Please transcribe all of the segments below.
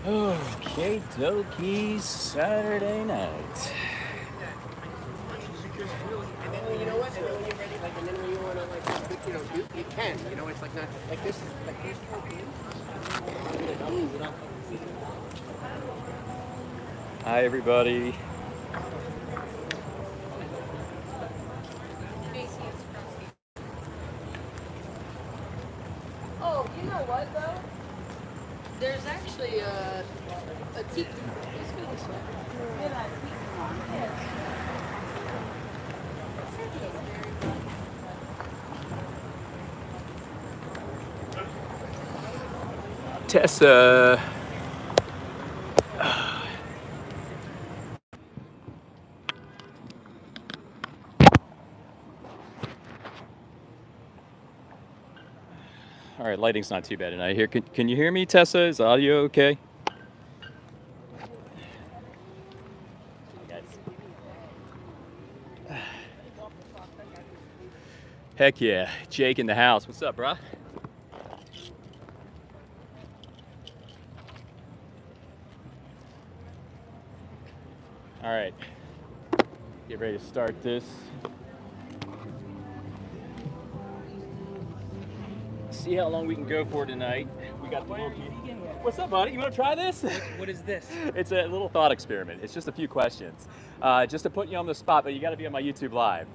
Okay, dokie, Saturday night. And then you know what? And then when you're ready, like, and then when you want to, like, you can. It's like not like this. Like these Hi, everybody. Oh, you know what though? There's actually a tiki. Let's go this way. Yeah, that tiki one. Tessa. All right, lighting's not too bad tonight. Here, can you hear me, Tessa? Is audio okay? Heck yeah, Jake in the house. What's up, brah? All right, get ready to start this. See how long we can go for tonight. We got the little key. What's up, buddy? You want to try this? What is this? It's a little thought experiment. It's just a few questions, just to put you on the spot. But you got to be on my YouTube Live.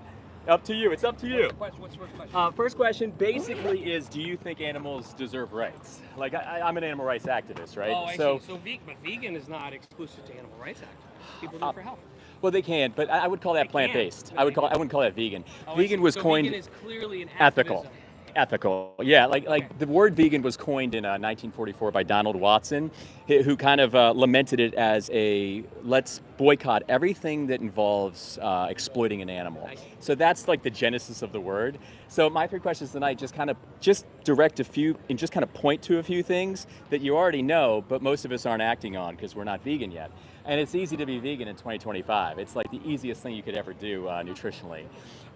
Up to you. It's up to you. What's the first question? First question basically is: do you think animals deserve rights? Like I'm an animal rights activist, right? Oh, I see. So but vegan is not exclusive to animal rights activists. People do it for health. Well, they can, but I would call that plant-based. I wouldn't call that vegan. Oh, Vegan was so coined. Vegan is clearly an ethical. activism. Ethical, yeah. Like the word vegan was coined in 1944 by Donald Watson, who kind of lamented it as a let's boycott everything that involves exploiting an animal. So that's like the genesis of the word. So my three questions tonight just direct a few and just kind of point to a few things that you already know, but most of us aren't acting on because we're not vegan yet. And it's easy to be vegan in 2025. It's like the easiest thing you could ever do nutritionally.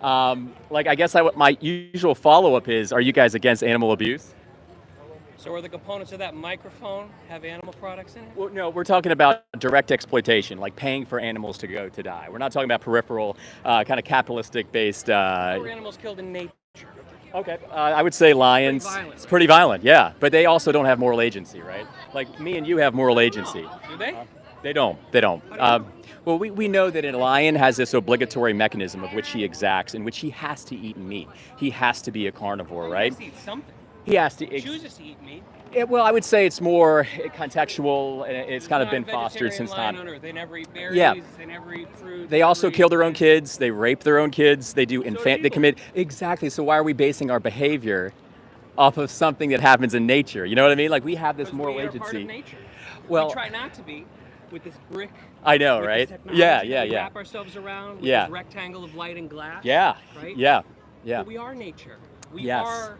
I guess my usual follow-up is, are you guys against animal abuse? So are the components of that microphone have animal products in it? Well, no, we're talking about direct exploitation, like paying for animals to go to die. We're not talking about peripheral, kind of capitalistic-based. Or animals killed in nature. Okay, I would say lions. It's pretty violent, yeah. But they also don't have moral agency, right? Like me and you have moral agency. Do they? They don't. Well, we know that a lion has this obligatory mechanism of which he exacts, in which he has to eat meat. He has to be a carnivore, right? He has to eat something. He has to. He chooses to eat meat. Well, I would say it's more contextual, and it's kind of been fostered since time. They never eat berries. Yeah. They never eat fruit. They also kill their own kids. They rape their own kids. They do They commit exactly. So why are we basing our behavior off of something that happens in nature? You know what I mean? Like we have this moral agency. Part of nature. Well, we try not to be. With this brick. I know, right? Yeah. We wrap ourselves around with this rectangle of light and glass. Yeah. Right? Yeah. But we are nature. We are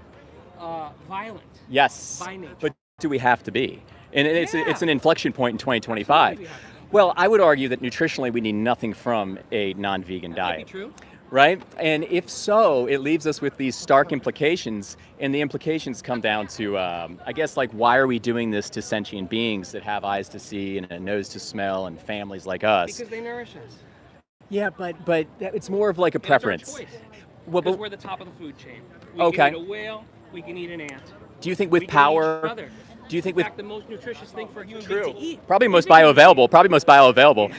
violent. Yes. By nature. But do we have to be? And it's an inflection point in 2025. Well, I would argue that nutritionally we need nothing from a non-vegan diet. Might be true. Right? And if so, it leaves us with these stark implications, and the implications come down to, I guess, like, why are we doing this to sentient beings that have eyes to see and a nose to smell and families like us? Because they nourish us. Yeah, but it's more of like a preference. It's our choice. Because we're the top of the food chain. We Okay. can eat a whale, we can eat an ant. Do you think with we can eat power... each other. Do you think in fact, the most nutritious thing for a human being to eat? Probably most bioavailable.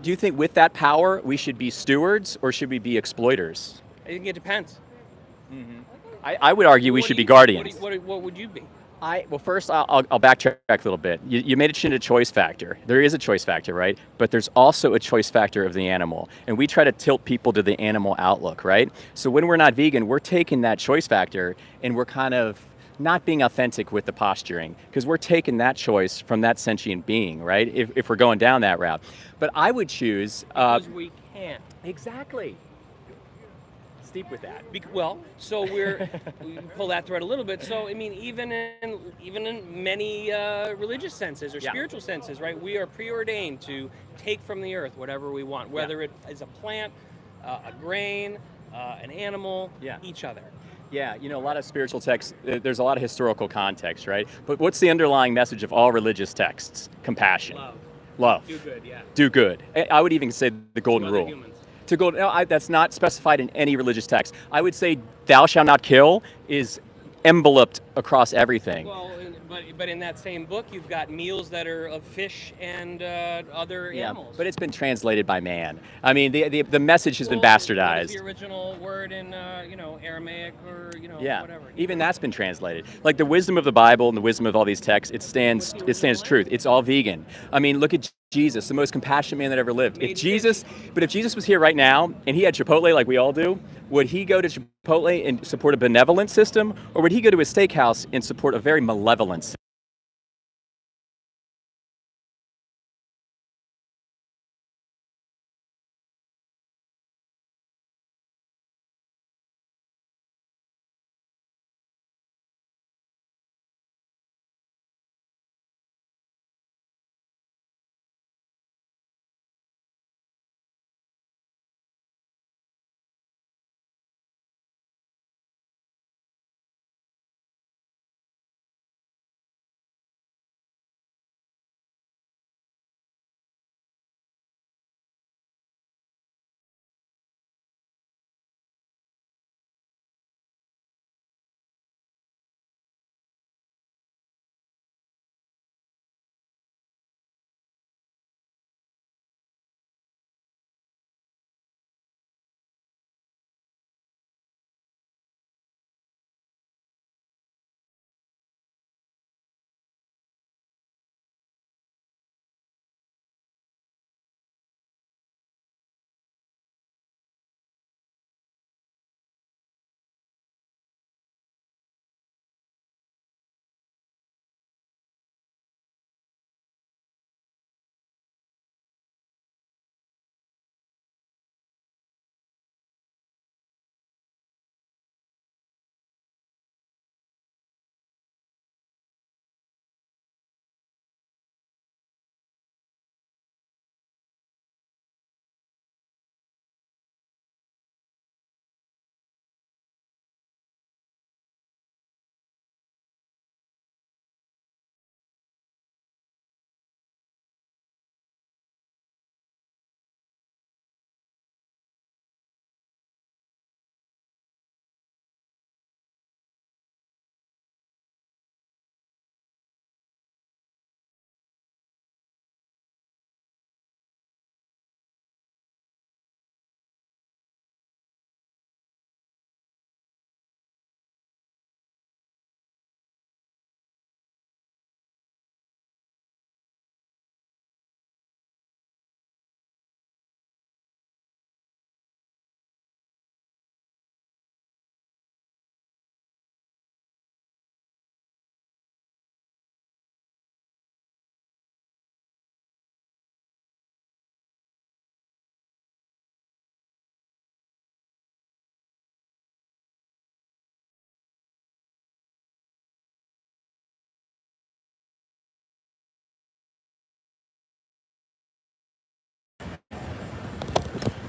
Do you think with that power we should be stewards or should we be exploiters? I think it depends. Mm-hmm. I would argue we should be guardians. What would you be? Well, first I'll backtrack a little bit. You made it into a choice factor. There is a choice factor, right? But there's also a choice factor of the animal, and we try to tilt people to the animal outlook, right? So when we're not vegan, we're taking that choice factor and we're kind of not being authentic with the posturing, because we're taking that choice from that sentient being, right? If we're going down that route. But I would choose... because we can't. Exactly. Steep with that. So we pull that thread a little bit. So I mean, even in many religious senses or spiritual senses, right? We are preordained to take from the earth whatever we want, whether it is a plant, a grain, an animal, each other. Yeah, a lot of spiritual texts, there's a lot of historical context, right? But what's the underlying message of all religious texts? Compassion. Love. Love. Do good, yeah. Do good. I would even say the golden other rule. humans. To go, no, that's not specified in any religious text. I would say thou shalt not kill is enveloped across everything. Well, but in that same book, you've got meals that are of fish and other Yeah, animals. but it's been translated by man. I mean, the message has been What is bastardized. the original word in Aramaic or Yeah, whatever? even that's been translated. Like the wisdom of the Bible and the wisdom of all these texts, it stands truth. It's all vegan. I mean, look at Jesus, the most compassionate man that ever lived. If Jesus was here right now and he had Chipotle like we all do, would he go to Chipotle and support a benevolent system, or would he go to a steakhouse and support a very malevolent system?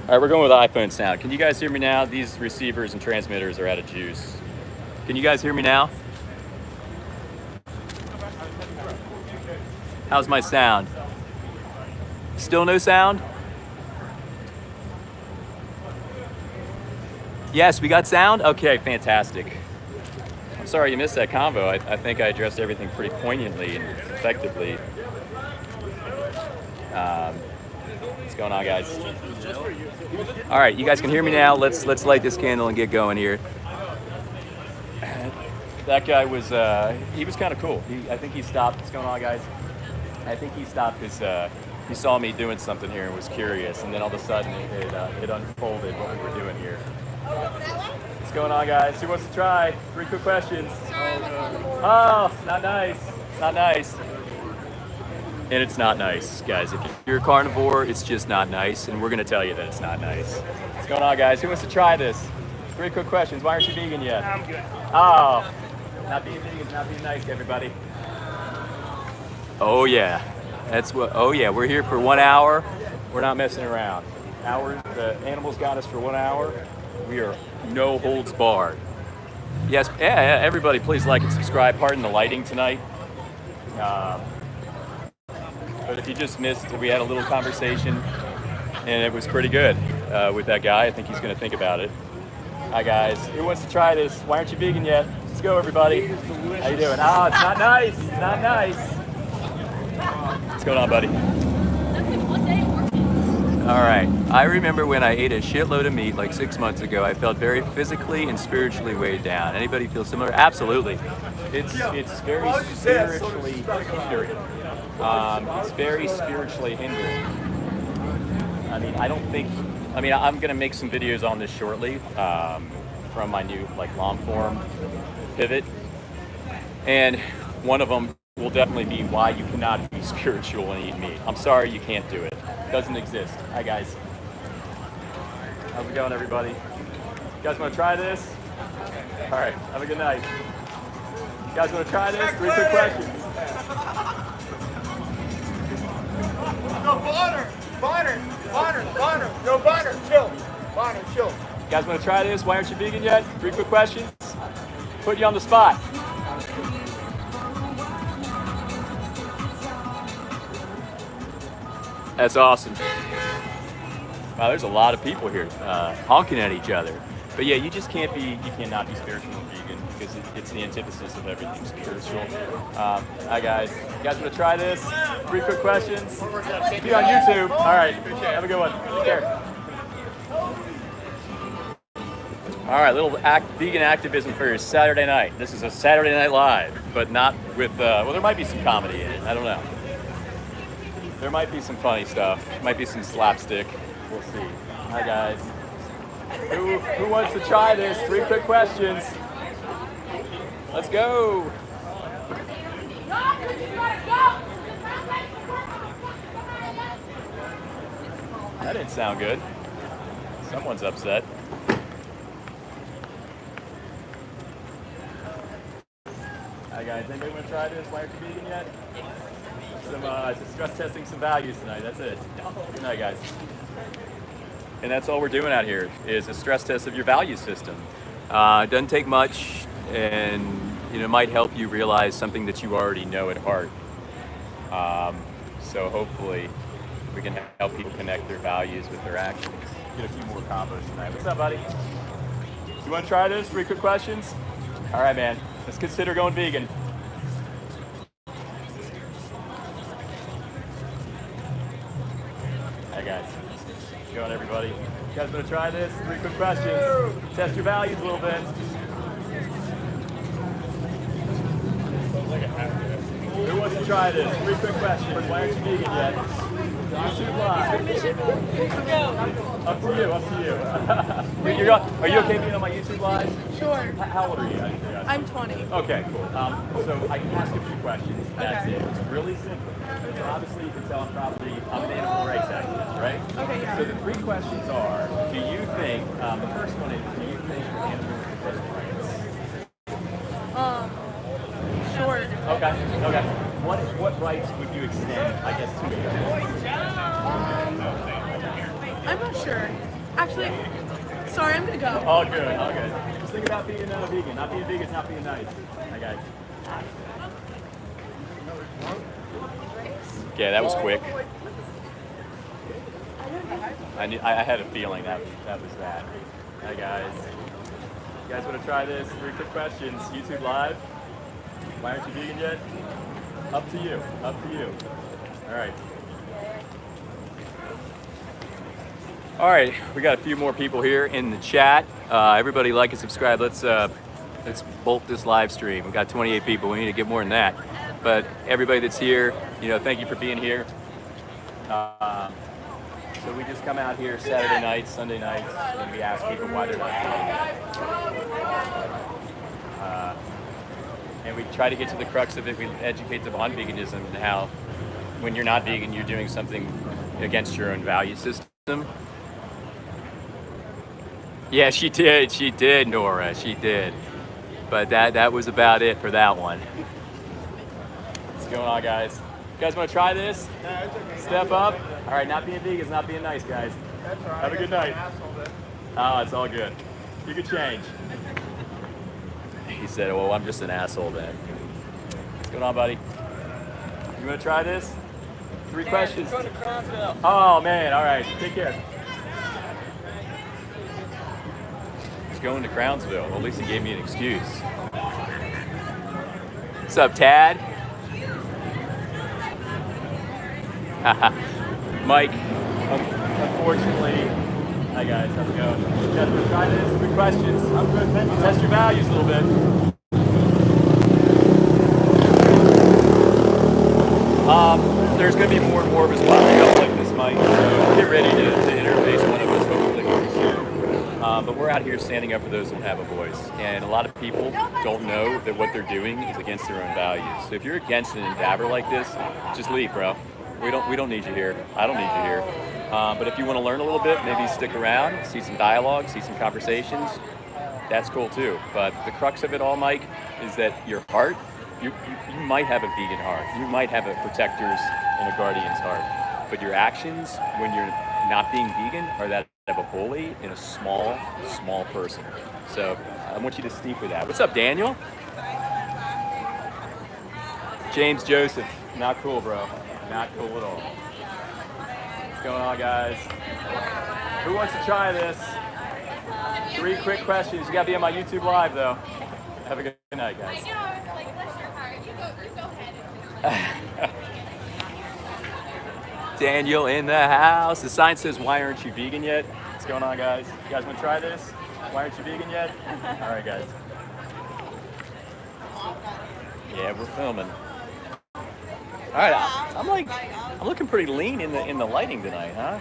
All right, we're going with iPhone sound. Can you guys hear me now? These receivers and transmitters are out of juice. Can you guys hear me now? How's my sound? Still no sound? Yes, we got sound? Okay, fantastic. I'm sorry you missed that convo. I think I addressed everything pretty poignantly and effectively. What's going on, guys? All right, you guys can hear me now. Let's light this candle and get going here. That guy was he was kind of cool. I think he stopped. What's going on, guys? I think he stopped because he saw me doing something here and was curious, and then all of a sudden it unfolded what we were doing here. What's going on, guys? Who wants to try? 3 quick questions. Oh, it's not nice. It's not nice. And it's not nice, guys. If you're a carnivore, it's just not nice, and we're going to tell you that it's not nice. What's going on, guys? Who wants to try this? 3 quick questions. Why aren't you vegan yet? I'm good. Oh, not being vegan is not being nice to everybody. Oh yeah, that's what. Oh yeah, we're here for 1 hour. We're not messing around. The animals got us for 1 hour. We are no holds barred. Yes, yeah, everybody, please like and subscribe. Pardon the lighting tonight. But if you just missed, we had a little conversation, and it was pretty good with that guy. I think he's going to think about it. Hi, guys. Who wants to try this? Why aren't you vegan yet? Let's go, everybody. How you doing? Oh, it's not nice. It's not nice. What's going on, buddy? That's like one day working. All right. I remember when I ate a shitload of meat like 6 months ago, I felt very physically and spiritually weighed down. Anybody feel similar? Absolutely. It's very spiritually hindering. It's very spiritually hindering. I mean, I'm going to make some videos on this shortly from my new long form pivot. And one of them will definitely be why you cannot be spiritual and eat meat. I'm sorry, you can't do it. It doesn't exist. Hi, guys. How's it going, everybody? You guys want to try this? All right, have a good night. You guys want to try this? 3 quick questions. No, Bonner! No, Bonner, chill. Bonner, chill. You guys want to try this? Why aren't you vegan yet? 3 quick questions. Put you on the spot. That's awesome. Wow, there's a lot of people here honking at each other. But yeah, you cannot be spiritual and vegan because it's the antithesis of everything spiritual. Hi, guys. You guys want to try this? 3 quick questions. Be on YouTube. All right. Have a good one. Take care. All right, little vegan activism for your Saturday night. This is a Saturday Night Live, but not with, well, there might be some comedy in it. I don't know. There might be some funny stuff. Might be some slapstick. We'll see. Hi, guys. Who wants to try this? 3 quick questions. Let's go. That didn't sound good. Someone's upset. Hi, guys. Anybody want to try this? Why aren't you vegan yet? Just stress testing some values tonight. That's it. Good night, guys. And that's all we're doing out here is a stress test of your value system. It doesn't take much, and it might help you realize something that you already know at heart. So hopefully we can help people connect their values with their actions. Get a few more combos tonight. What's up, buddy? You want to try this? 3 quick questions? All right, man. Let's consider going vegan. Hi, guys. How's it going, everybody? You guys want to try this? 3 quick questions. Test your values a little bit. Who wants to try this? 3 quick questions. Why aren't you vegan yet? YouTube Live. Up to you, up to you. Are you okay being on my YouTube Live? Sure. How old are you? I'm 20. Okay, cool. So I can ask a few questions. That's it. It's really simple. So obviously you can tell I'm an animal rights activist, right? Okay, yeah. So the 3 questions are, do you think, the first one is, do you think animals possess rights? Sure. Okay. What rights would you extend, I guess, to animals? I'm not sure. Actually, sorry, I'm gonna go. All good. Just think about being vegan. Not being vegan is not being nice. Hi, guys. Okay, that was quick. I had a feeling that was that. Hi, guys. You guys want to try this? 3 quick questions. YouTube Live. Why aren't you vegan yet? Up to you. Up to you. All right. All right, we got a few more people here in the chat. Everybody like and subscribe. Let's bolt this live stream. We got 28 people. We need to get more than that. But everybody that's here, thank you for being here. So we just come out here Saturday nights, Sunday nights, and we ask people why they're not vegan. And we try to get to the crux of it. We educate them on veganism and how when you're not vegan, you're doing something against your own value system. Yeah, she did, Nora, she did. But that was about it for that one. What's going on, guys? You guys want to try this? No, it's okay. Step up. All right, not being vegan is not being nice, guys. That's all right. Have a good night. Oh, it's all good. You can change. He said, "Oh, I'm just an asshole then." What's going on, buddy? You want to try this? 3 questions. Going to Crownsville. Oh man, all right. Take care. He's going to Crownsville. Well, at least he gave me an excuse. What's up, Tad? Mike, unfortunately, hi guys, how's it going? You guys want to try this? 3 questions. I'm good. Test your values a little bit. There's going to be more and more of us popping up like this, Mike. So get ready to interface one of us, hopefully very soon. But we're out here standing up for those who don't have a voice. And a lot of people don't know that what they're doing is against their own values. So if you're against an endeavor like this, just leave, bro. We don't need you here. I don't need you here. But if you want to learn a little bit, maybe stick around, see some dialogue, see some conversations. That's cool too. But the crux of it all, Mike, is that your heart, you might have a vegan heart. You might have a protector's and a guardian's heart. But your actions when you're not being vegan are that of a bully and a small person. So I want you to steep with that. What's up, Daniel? James Joseph, not cool, bro. Not cool at all. What's going on, guys? Who wants to try this? 3 quick questions. You gotta be on my YouTube Live, though. Have a good night, guys. I know, I was like, bless your heart. You go ahead. Daniel in the house. The sign says, "Why aren't you vegan yet?" What's going on, guys? You guys want to try this? Why aren't you vegan yet? All right, guys. Yeah, we're filming. All right, I'm looking pretty lean in the lighting tonight, huh?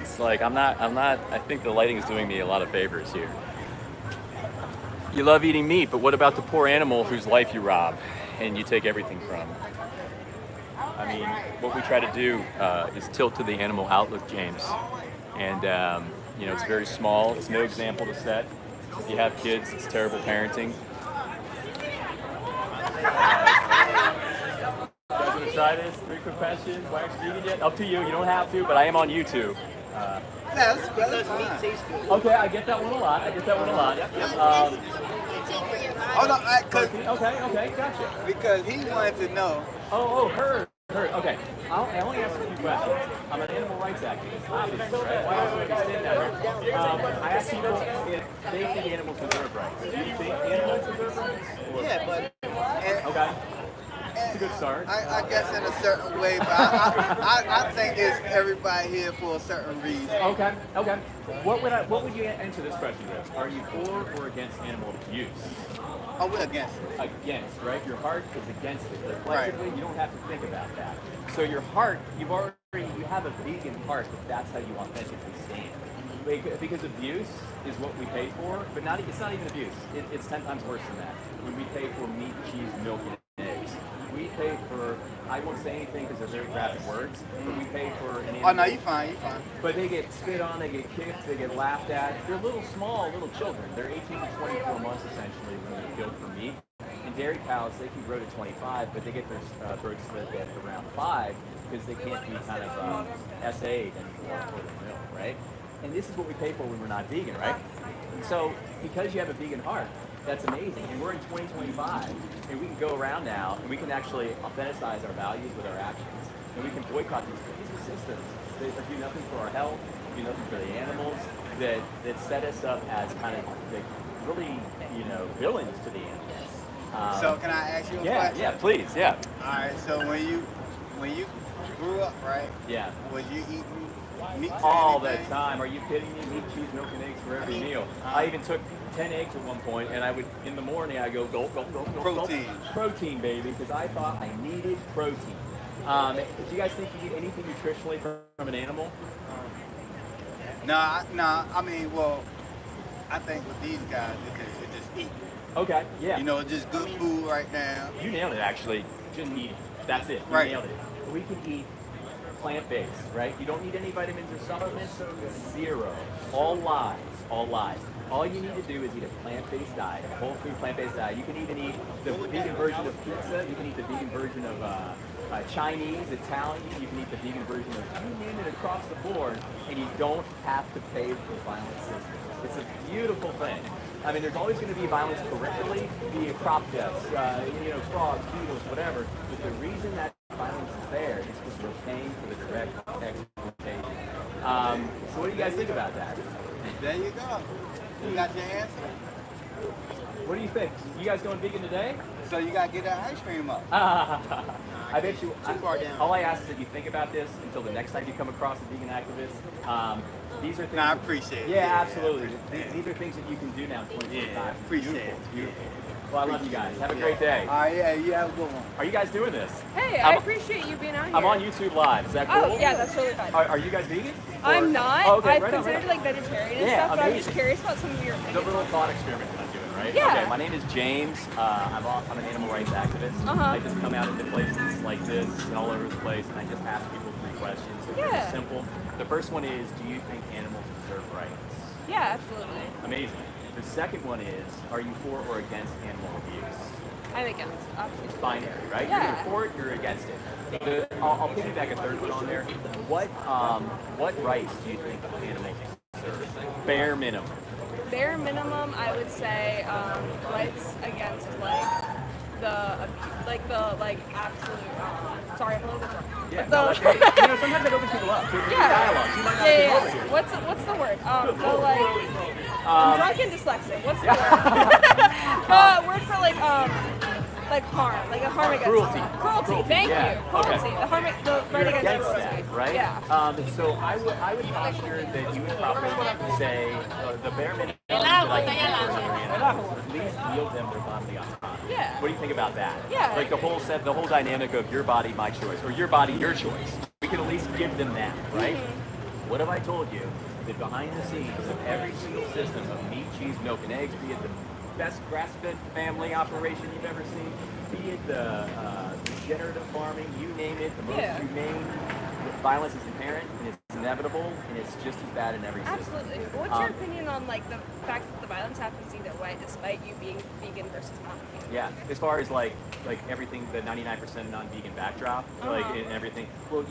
It's like I'm not. I think the lighting is doing me a lot of favors here. You love eating meat, but what about the poor animal whose life you rob and you take everything from? I mean, what we try to do is tilt to the animal outlook, James. And, you know, it's very small. It's no example to set. If you have kids, it's terrible parenting. You guys want to try this? 3 quick questions. Why aren't you vegan yet? Up to you. You don't have to, but I am on YouTube. That's fine. Okay, I get that one a lot. Hold on, Okay, gotcha. because he wanted to know. Her. Okay, I only ask a few questions. I'm an animal rights activist, obviously, right? Why else would I be standing out here? I ask people if they think animals deserve rights. Do you think animals deserve rights? Yeah, but Okay, it's a good start. I guess in a certain way, but I think it's everybody here for a certain reason. Okay. What would you answer this question with? Are you for or against animal abuse? Oh, we're against it. Against, right? Your heart is against it. Reflexively, you don't have to think about that. So your heart, you have a vegan heart, if that's how you authentically stand. Because abuse is what we pay for, but it's not even abuse. It's 10 times worse than that. When we pay for meat, cheese, milk, and eggs. We pay for, I won't say anything because they're very graphic words, but we pay for an animal. Oh, no, you're fine. But they get spit on, they get kicked, they get laughed at. They're little children. They're 18 to 24 months essentially when they're killed for meat. And dairy cows, they can grow to 25, but they get their throats slit at around 5 because they can't be kind of SA'd anymore for the milk, right? And this is what we pay for when we're not vegan, right? And so because you have a vegan heart, that's amazing. And we're in 2025, and we can go around now, and we can actually authenticize our values with our actions. And we can boycott these crazy systems that do nothing for our health, do nothing for the animals, that set us up as kind of like really, villains to the animals. So can I ask you a question? Yeah, please, yeah. All right. So when you grew up, right? Yeah. Was you eating meat All the anything? time. Are you kidding me? Meat, cheese, milk, and eggs for every meal. I even took 10 eggs at one point, and I would, in the morning, I go, gulp, gulp, gulp, gulp, Protein. Gulp. Protein, baby, because I thought I needed protein. Do you guys think you need anything nutritionally from an animal? No. I mean, well, I think with these guys, it's just eat. Okay, yeah. It's just good food right now. You nailed it, actually. Just eat. That's it. You Right. nailed it. We can eat plant-based, right? You don't need any vitamins or supplements. Zero. All lies. All you need to do is eat a plant-based diet, a whole food plant-based diet. You can even eat the vegan version of pizza. You can eat the vegan version of Chinese, Italian. You can eat the vegan version of you name it across the board, and you don't have to pay for the violent system. It's a beautiful thing. I mean, there's always going to be violence peripherally, be it crop deaths, frogs, beetles, whatever. But the reason that violence is there is because we're paying for the direct exploitation. So what do you guys think about that? There you go. You got your answer. What do you think? You guys going vegan today? So you gotta get that ice cream up. I bet you. Too far down. All I ask is that you think about this until the next time you come across a vegan activist. These are things. I appreciate it. Yeah, absolutely. These are things that you can do now. 2025. Yeah, appreciate it. It's beautiful. Well, I love you guys. Have a great day. All right, yeah, you have a good one. Are you guys doing this? Hey, I'm- I appreciate you being out here. I'm on YouTube Live. Is that cool? Oh, yeah, that's totally fine. Are you guys vegan? I'm Or- not. Oh, okay, I've right on, considered right on. like vegetarian and Yeah, stuff, but I'm amazing. just curious about some of your The opinions. little thought experiment that I'm doing, right? Yeah. Okay, my name is James. I'm an animal rights activist. Uh-huh. I just come out into places like this and all over the place, and I just ask people 3 questions. They're Yeah. simple. The first one is, do you think animals deserve rights? Yeah, absolutely. Amazing. The second one is, are you for or against animal abuse? I'm against. Absolutely. It's binary, right? Yeah. You're either for it, you're against it. I'll piggyback a third one on there. What rights do you think animals deserve? Bare minimum. Bare minimum, I would say rights against the absolute. Sorry, I'm a little bit drunk. Yeah, But no, that's great. Sometimes that opens people up to dialogue. You might not Yeah, get yeah, over yeah. here. What's the word? I'm drunk and dyslexic. What's the word? Word for like harm, like a harm against Cruelty. Cruelty. Thank Yeah, you. Cruelty. okay. The right You're against against cruelty. that, right? Yeah. So I would posture that you would probably say the bare minimum that I can do for animals is at least yield them their bodily autonomy. Yeah. What do you think about that? Yeah. Like the whole dynamic of your body, my choice, or your body, your choice. We can at least give them that, right? Mm-hmm. What if I told you that behind the scenes of every single system of meat, cheese, milk, and eggs, be it the best grass-fed family operation you've ever seen, be it the regenerative farming, you name it, the most Yeah. humane, violence is inherent and it's inevitable and it's just as bad in every system. Absolutely. But what's your opinion on like the fact that the violence happens either way, despite you being vegan versus not vegan? Yeah, as far as like everything, the 99% non-vegan backdrop, and everything. Well,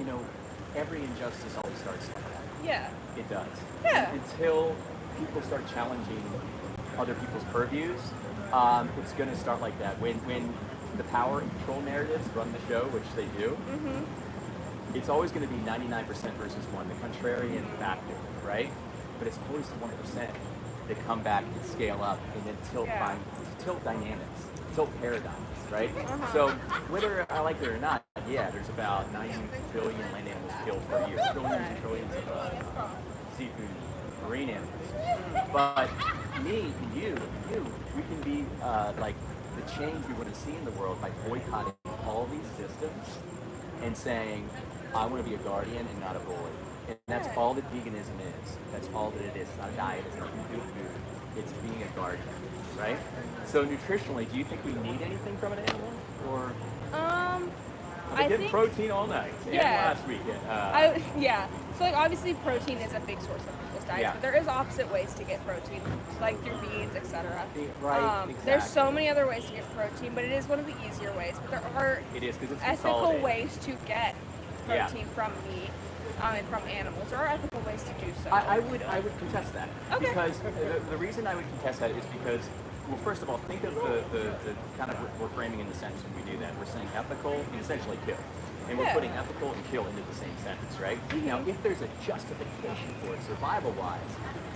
every injustice always starts like that. Yeah. It does. Yeah. Until people start challenging other people's purviews, it's going to start like that. When the power and control narratives run the show, which they do, it's always going to be 99% versus 1, the contrarian factor, right? But it's always the 1% that come back and scale up and then tilt dynamics, tilt paradigms, right? So whether I like it or not, yeah, there's about 90 billion land animals killed per year, trillions and trillions of seafood, marine animals. But me and you, we can be like the change we want to see in the world by boycotting all these systems and saying, I want to be a guardian and not a bully. And that's all that veganism is. That's all that it is. It's not a diet. It's nothing to do with food. It's being a guardian, right? So nutritionally, do you think we need anything from an animal? Or I've been getting protein all night. And last week. So like obviously protein is a big source of people's diets, Yeah. but there is opposite ways to get protein, like through beans, etc. Right, There's exactly. so many other ways to get protein, but it is one of the easier ways. But there are It is because it's ethical consolidated. ways to get Yeah. protein from meat and from animals. There are ethical ways to do so. I would contest that. Okay. Because the reason I would contest that is because, well, first of all, think of the kind of, we're framing in the sentence when we do that. We're saying ethical and essentially kill. And we're Yeah. putting ethical and kill into the same sentence, right? Now, if there's a justification for it, survival-wise,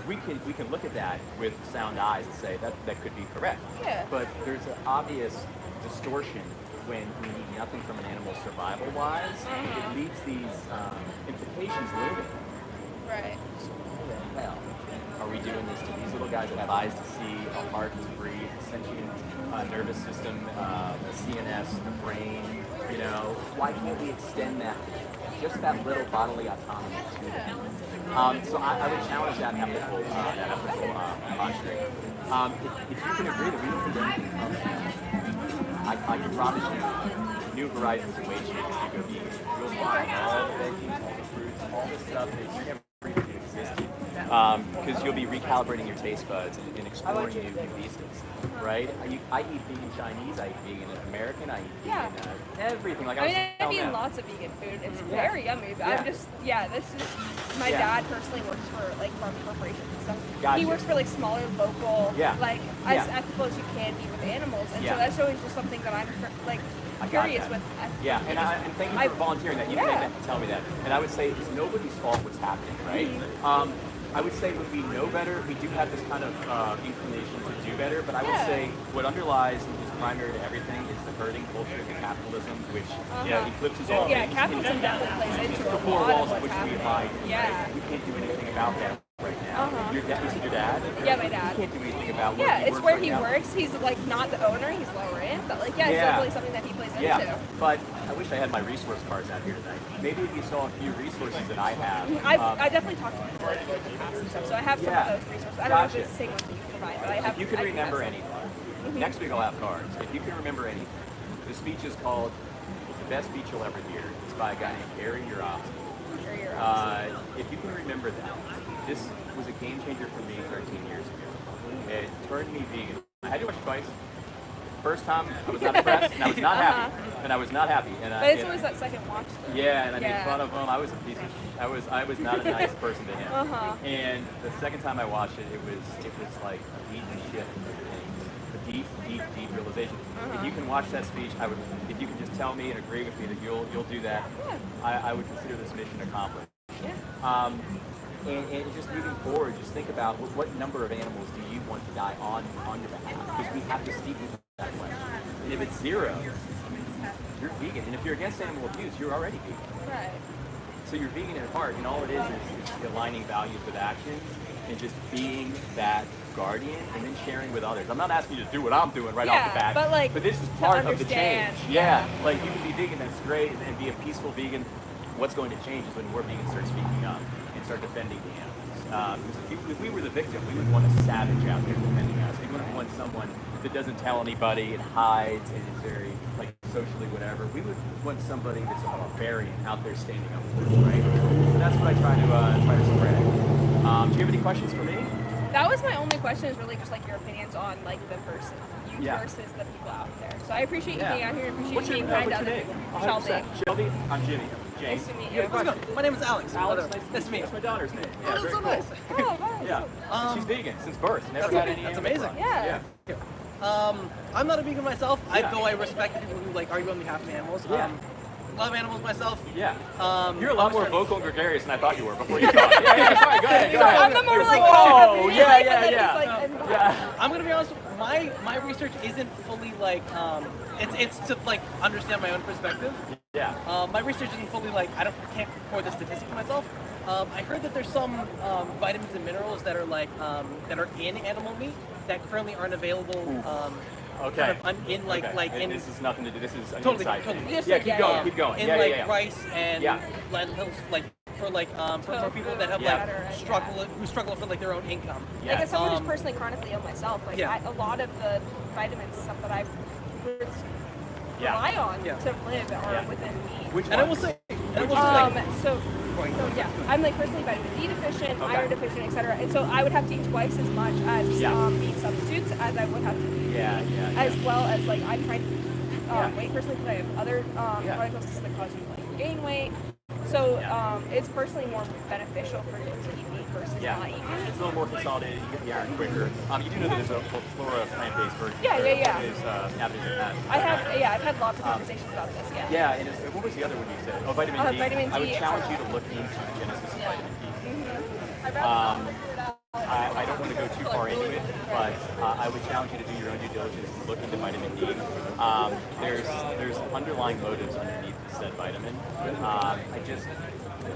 we can look at that with sound eyes and say that could be correct. Yeah. But there's an obvious distortion when we need nothing from an animal survival-wise. It leaves these implications looming. Right. So why the hell are we doing this to these little guys that have eyes to see, a heart to breathe, a sentient nervous system, a CNS, a brain? Why can't we extend that, just that little bodily autonomy to them? So I would challenge that ethical posturing. If you can agree that we don't need anything from it, I can promise you, New Horizons awaits you if you go vegan. You'll find all the veggies, all the fruits, all the stuff that you never even existed. Because you'll be recalibrating your taste buds and exploring new beasts. right? I eat vegan Chinese, I eat vegan American, I eat Yeah. vegan everything. Like I mean, was I've telling eaten them. lots of vegan food. It's Yeah. very yummy. But Yeah. I'm just, this is, my Yeah. dad personally works for like farm corporations and stuff. Gotcha. He works for like smaller local, Yeah. like Yeah. as ethical as you can be with animals. And Yeah. so that's always just something that I'm like I got curious that. with. Yeah, and thank you for volunteering that. You didn't Yeah. have to tell me that. And I would say it's nobody's fault what's happening, right? I would say when we know better, we do have this kind of inclination to do better. But I would Yeah. say what underlies and is primary to everything is the herding culture, the capitalism, which eclipses all Yeah, things. capitalism definitely plays into the a four lot walls of in what's which we happening. abide. Yeah. Right? We can't do anything about that right now. Your dad, you said your dad? Yeah, my dad. He can't do anything about where Yeah, he it's works where right he now. works. He's like not the owner. He's lower in, but like it's Yeah. definitely something that he plays into. Yeah, but I wish I had my resource cards out here tonight. Maybe if you saw a few resources that I have. I definitely talked to people like in the past and stuff, so I have some Yeah. of those resources. I don't know if Gotcha. it's the same ones that you provide, but I have. If you can I do have remember some. anything, next week I'll have cards. If you can remember anything, the speech is called "The Best Speech You'll Ever Hear." It's by a guy named Gary Urofsky. Sure you're If you can remember that, this was a game changer for me 13 years ago. It turned me vegan. I had to watch it twice. First time I was not impressed, and I was not happy, and I was not happy. And But it's always that second watch. Though. yeah, and I Yeah. made fun of him. I was a piece of. I was not a nice person to him. And the second time I watched it, it was like a beat and shift of things, a deep realization. If you can watch that speech, if you can just tell me and agree with me that you'll do that, I would consider this mission accomplished. Yeah. And just moving forward, just think about what number of animals do you want to die on your behalf? Because we have to steep into that question. And if it's 0, you're vegan. And if you're against animal abuse, you're already vegan. Right. So you're vegan at heart, and all it is aligning values with actions and just being that guardian and then sharing with others. I'm not asking you to do what I'm doing right off the bat, but this is to part of the understand, change. Yeah, like you can be vegan, that's great, and be a peaceful vegan. What's going to change is when more vegans start speaking up and start defending the animals. Because if we were the victim, we would want a savage out there defending us. We wouldn't want someone that doesn't tell anybody and hides and is very like socially whatever. We would want somebody that's a barbarian out there standing up for us, right? So that's what I try to spread. Do you have any questions for me? That was my only question. Is really just like your opinions on like the person, you Yeah. versus the people out there. So I appreciate you Yeah. being out here. I appreciate What's you your, being kind to what's your other name? people. 100%. Shelby. Shelby. I'm Jimmy. James. Nice to meet You you. have a question? My name is Alex. Alex, Hello. nice to meet you. That's my daughter's name. Yeah, that's very so cool. nice. Oh, nice. Yeah. She's vegan since birth. Never That's- had any that's animal amazing. products. Yeah. I'm not a vegan myself. Yeah. Though I respect the people who like argue on behalf of animals. Yeah. Love animals myself. Yeah. You're a I'm lot more starting- vocal and gregarious than I thought you were before you talked. Yeah, sorry, go ahead, go So ahead. I'm the more like Oh, calm, yeah, like, yeah, and then yeah. he's like, and- Yeah. I'm gonna be honest. My research isn't fully like it's to like understand my own perspective. Yeah. My research isn't fully like can't record the statistic myself. I heard that there's some vitamins and minerals that are like that are in animal meat that currently aren't available. Okay. Kind of in like Okay. like And in this is nothing to do. This is an Totally, inside totally. thing. Just Yeah, like, keep yeah, going, yeah. keep going. in Yeah, like yeah, yeah. rice and Yeah. lentils, like for like for people that have Yeah. like who struggle for like their own income. Yeah. Like as someone who's Um, personally chronically ill myself, like yeah. a lot of the vitamins stuff that I Yeah. rely on Yeah. to live are Yeah. within me. Which And I will ones? say, like, So yeah, I'm like personally vitamin D deficient, Okay. iron deficient, etc. And so I would have to eat twice as much as Yeah. meat substitutes as I would have to eat, Yeah, yeah, as yeah. well as like I'm trying to Yeah. weight personally because I have other Yeah. chronic illnesses that cause you to like gain weight. So Yeah. it's personally more beneficial for you to eat meat versus Yeah. not eat meat. It's a little more consolidated. You get the iron quicker. You do know that there's a flora plant-based version. Yeah, yeah, yeah. Is avenues of that. I've had lots of conversations about this. Yeah. Yeah, and what was the other one you said? Oh, vitamin D. Vitamin I would D, challenge you etc. to look into the genesis of vitamin D. Mm-hmm. I don't want to go too far into it, but I would challenge you to do your own due diligence and look into vitamin D. There's underlying motives underneath said vitamin.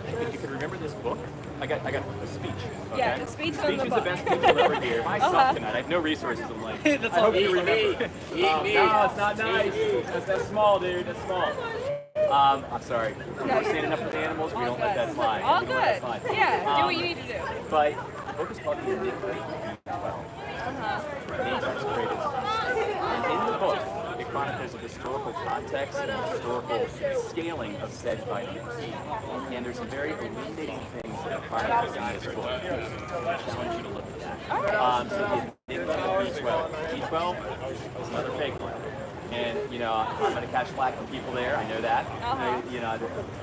If you could remember this book, I got a speech. Okay? Yeah, the speech on the is book. the best thing you'll ever hear. I suck tonight. I have no resources. I'm like, That's I all hope you me. remember. No, it's not nice. That's small, dude. That's small. I'm sorry. We're standing up for the animals. We don't let that slide. All We don't let good. that slide. Yeah, do what you need to do. But the book is called The Enigma of B12. Uh-huh. The Antarctic Greatest. And in the book, it chronicles of historical context and historical scaling of said vitamin C. And there's some very illuminating things that are chronicled in this book. I challenge you to look at that. So the enigma of B12. B12 is another fake one. And, you know, I'm going to catch flack from people there. I know that. You know,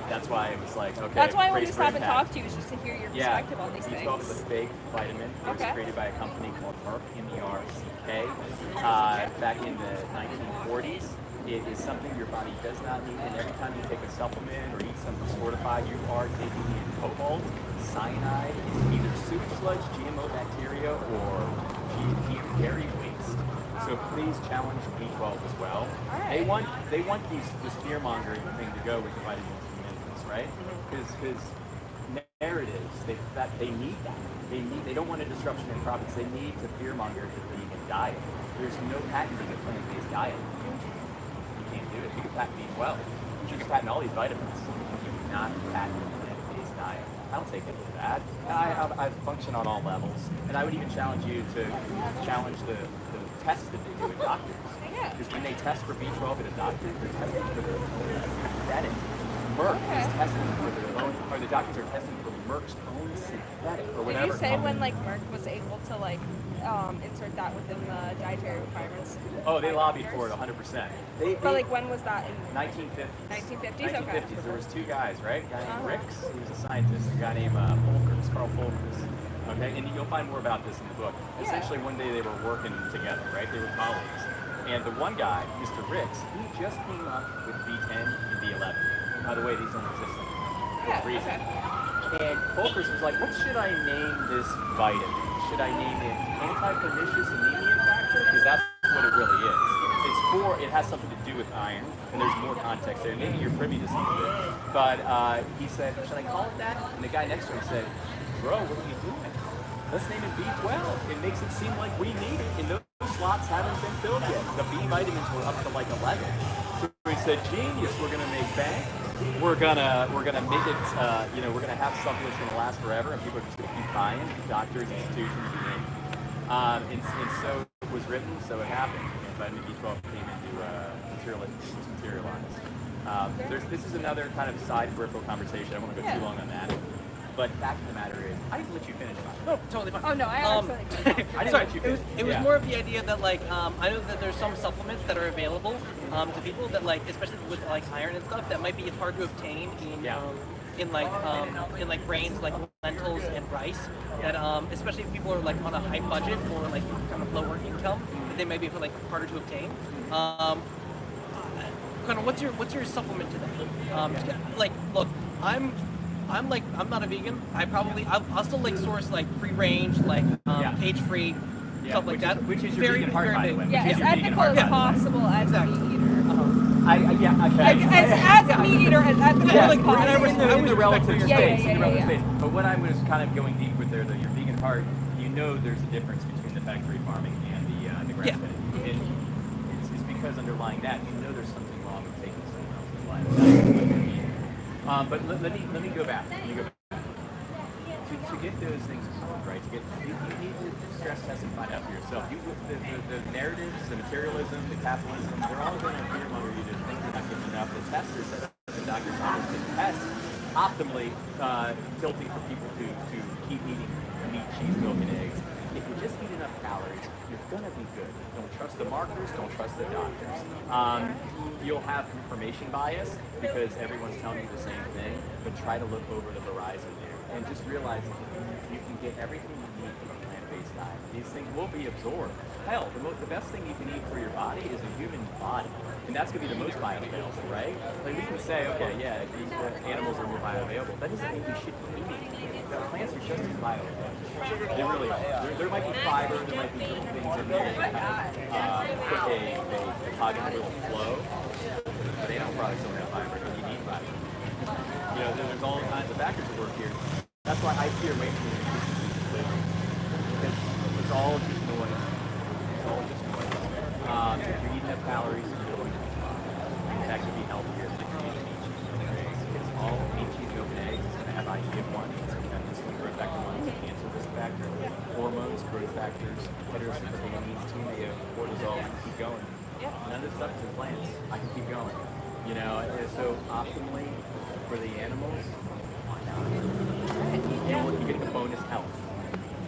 that's why it was like, okay. That's why I wanted to brace for stop and impact. talk to you, is just to hear your Yeah, perspective on these B12 things. is a fake vitamin. It was Okay. created by a company called Merck, M-E-R-C-K, back in the 1940s. It is something your body does not need, and every time you take a supplement or eat something fortified, you are taking in cobalt, cyanide, either sewage sludge, GMO bacteria, or dairy waste. So please challenge B12 as well. They want this fear mongering thing to go with the vitamins and minerals, right? Because narratives they need that. They don't want a disruption in profits. They need to fear monger the vegan diet. There's no patenting a plant-based diet. You can't do it. You can patent B12. You can patent all these vitamins. You cannot patent a plant-based diet. I don't take it for that. I function on all levels, and I would even challenge you to challenge the tests that they do with doctors. Because when they test for B12 at a doctor, they're testing for their own synthetic. Merck is testing for their own, or the doctors are testing for Merck's own synthetic, or whatever. Did you say when like Merck was able to like insert that within the dietary requirements? Oh, they lobbied for it 100%. But like when was that? In 1950s. 1950s? 1950s. Okay. There was two guys, right? A guy named Ricks, he was a scientist, and a guy named Folkers, Carl Folkers. Okay, and you'll find more about this in the book. Essentially, one day they were working together, right? They were colleagues. And the one guy, Mr. Ricks, he just came up with B10 and B11. By the way, these don't exist for a reason. And Folkers was like, what should I name this vitamin? Should I name it anti-pernicious anemia factor? Because that's what it really is. It has something to do with iron, and there's more context there. Maybe you're privy to some of it. But he said, should I call it that? And the guy next to him said, bro, what are you doing? Let's name it B12. It makes it seem like we need it. And those slots haven't been filled yet. The B vitamins were up to like 11. So we said, genius, we're gonna make bank. We're gonna make it, we're gonna have something that's gonna last forever, and people are just gonna keep buying. Doctors, institutions, you name it. And so it was written, so it happened. And vitamin B12 came into materialized. This is another kind of side peripheral conversation. I don't want to go too long on that. But fact of the matter is, I didn't let you finish. No, totally fine. Oh no, I actually. I didn't Sorry, let you finish. it was more of the idea that like I know that there's some supplements that are available to people that like, especially with like iron and stuff, that might be hard to obtain in like grains like lentils and rice. That especially if people are like on a high budget or like kind of lower income, that they may be like harder to obtain. Kind of what's your supplement to that? Like, look, I'm not a vegan. I'll still like source like free range, like cage free stuff like that. Which is your vegan heart, by the way. Yeah, Which is as your vegan ethical heart. as possible as a meat eater. As a meat eater, as ethical as possible. in the relative space. Yeah. But what I was kind of going deep with there, though, your vegan heart, you know there's a difference between the factory farming and the grass-fed. And it's because underlying that, you know there's something wrong with taking someone else's life. But let me go back. To get those things right, you need to stress test and find out for yourself. The narratives, the materialism, the capitalism, they're all going to fearmonger you to think you're not getting enough. The test is that the doctor's office can test optimally tilting for people to keep eating meat, cheese, milk, and eggs. If you just eat enough calories, you're going to be good. Don't trust the marketers, don't trust the doctors. You'll have information bias because everyone's telling you the same thing, but try to look over the horizon there and just realize that you can get everything you need from a plant-based diet. These things will be absorbed. Hell, the best thing you can eat for your body is a human body. And that's going to be the most bioavailable, right? Like we can say, okay, yeah, these animals are more bioavailable. That doesn't mean we should be eating. Plants are just as bioavailable. They really are. There might be fiber, there might be little things in there that kind of put a cognitive flow. But animal products don't have fiber, and you need fiber. You know, there's all kinds of factors at work here. That's why I steer away from the nutrition flavor. Because it's all just noise. It's all just noise. If you're eating enough calories, you're going to actually be healthier than if you eat meat, cheese, milk, and eggs. It's all meat, cheese, milk, and eggs. It's going to have IGF-1. It's going to have insulin growth factor 1, cancer risk factor, hormones, growth factors, heterocyclic amines, TMAO, cortisol, keep going. None of this substance and plants, I can keep going. You know, so optimally for the animals, you're getting a bonus health.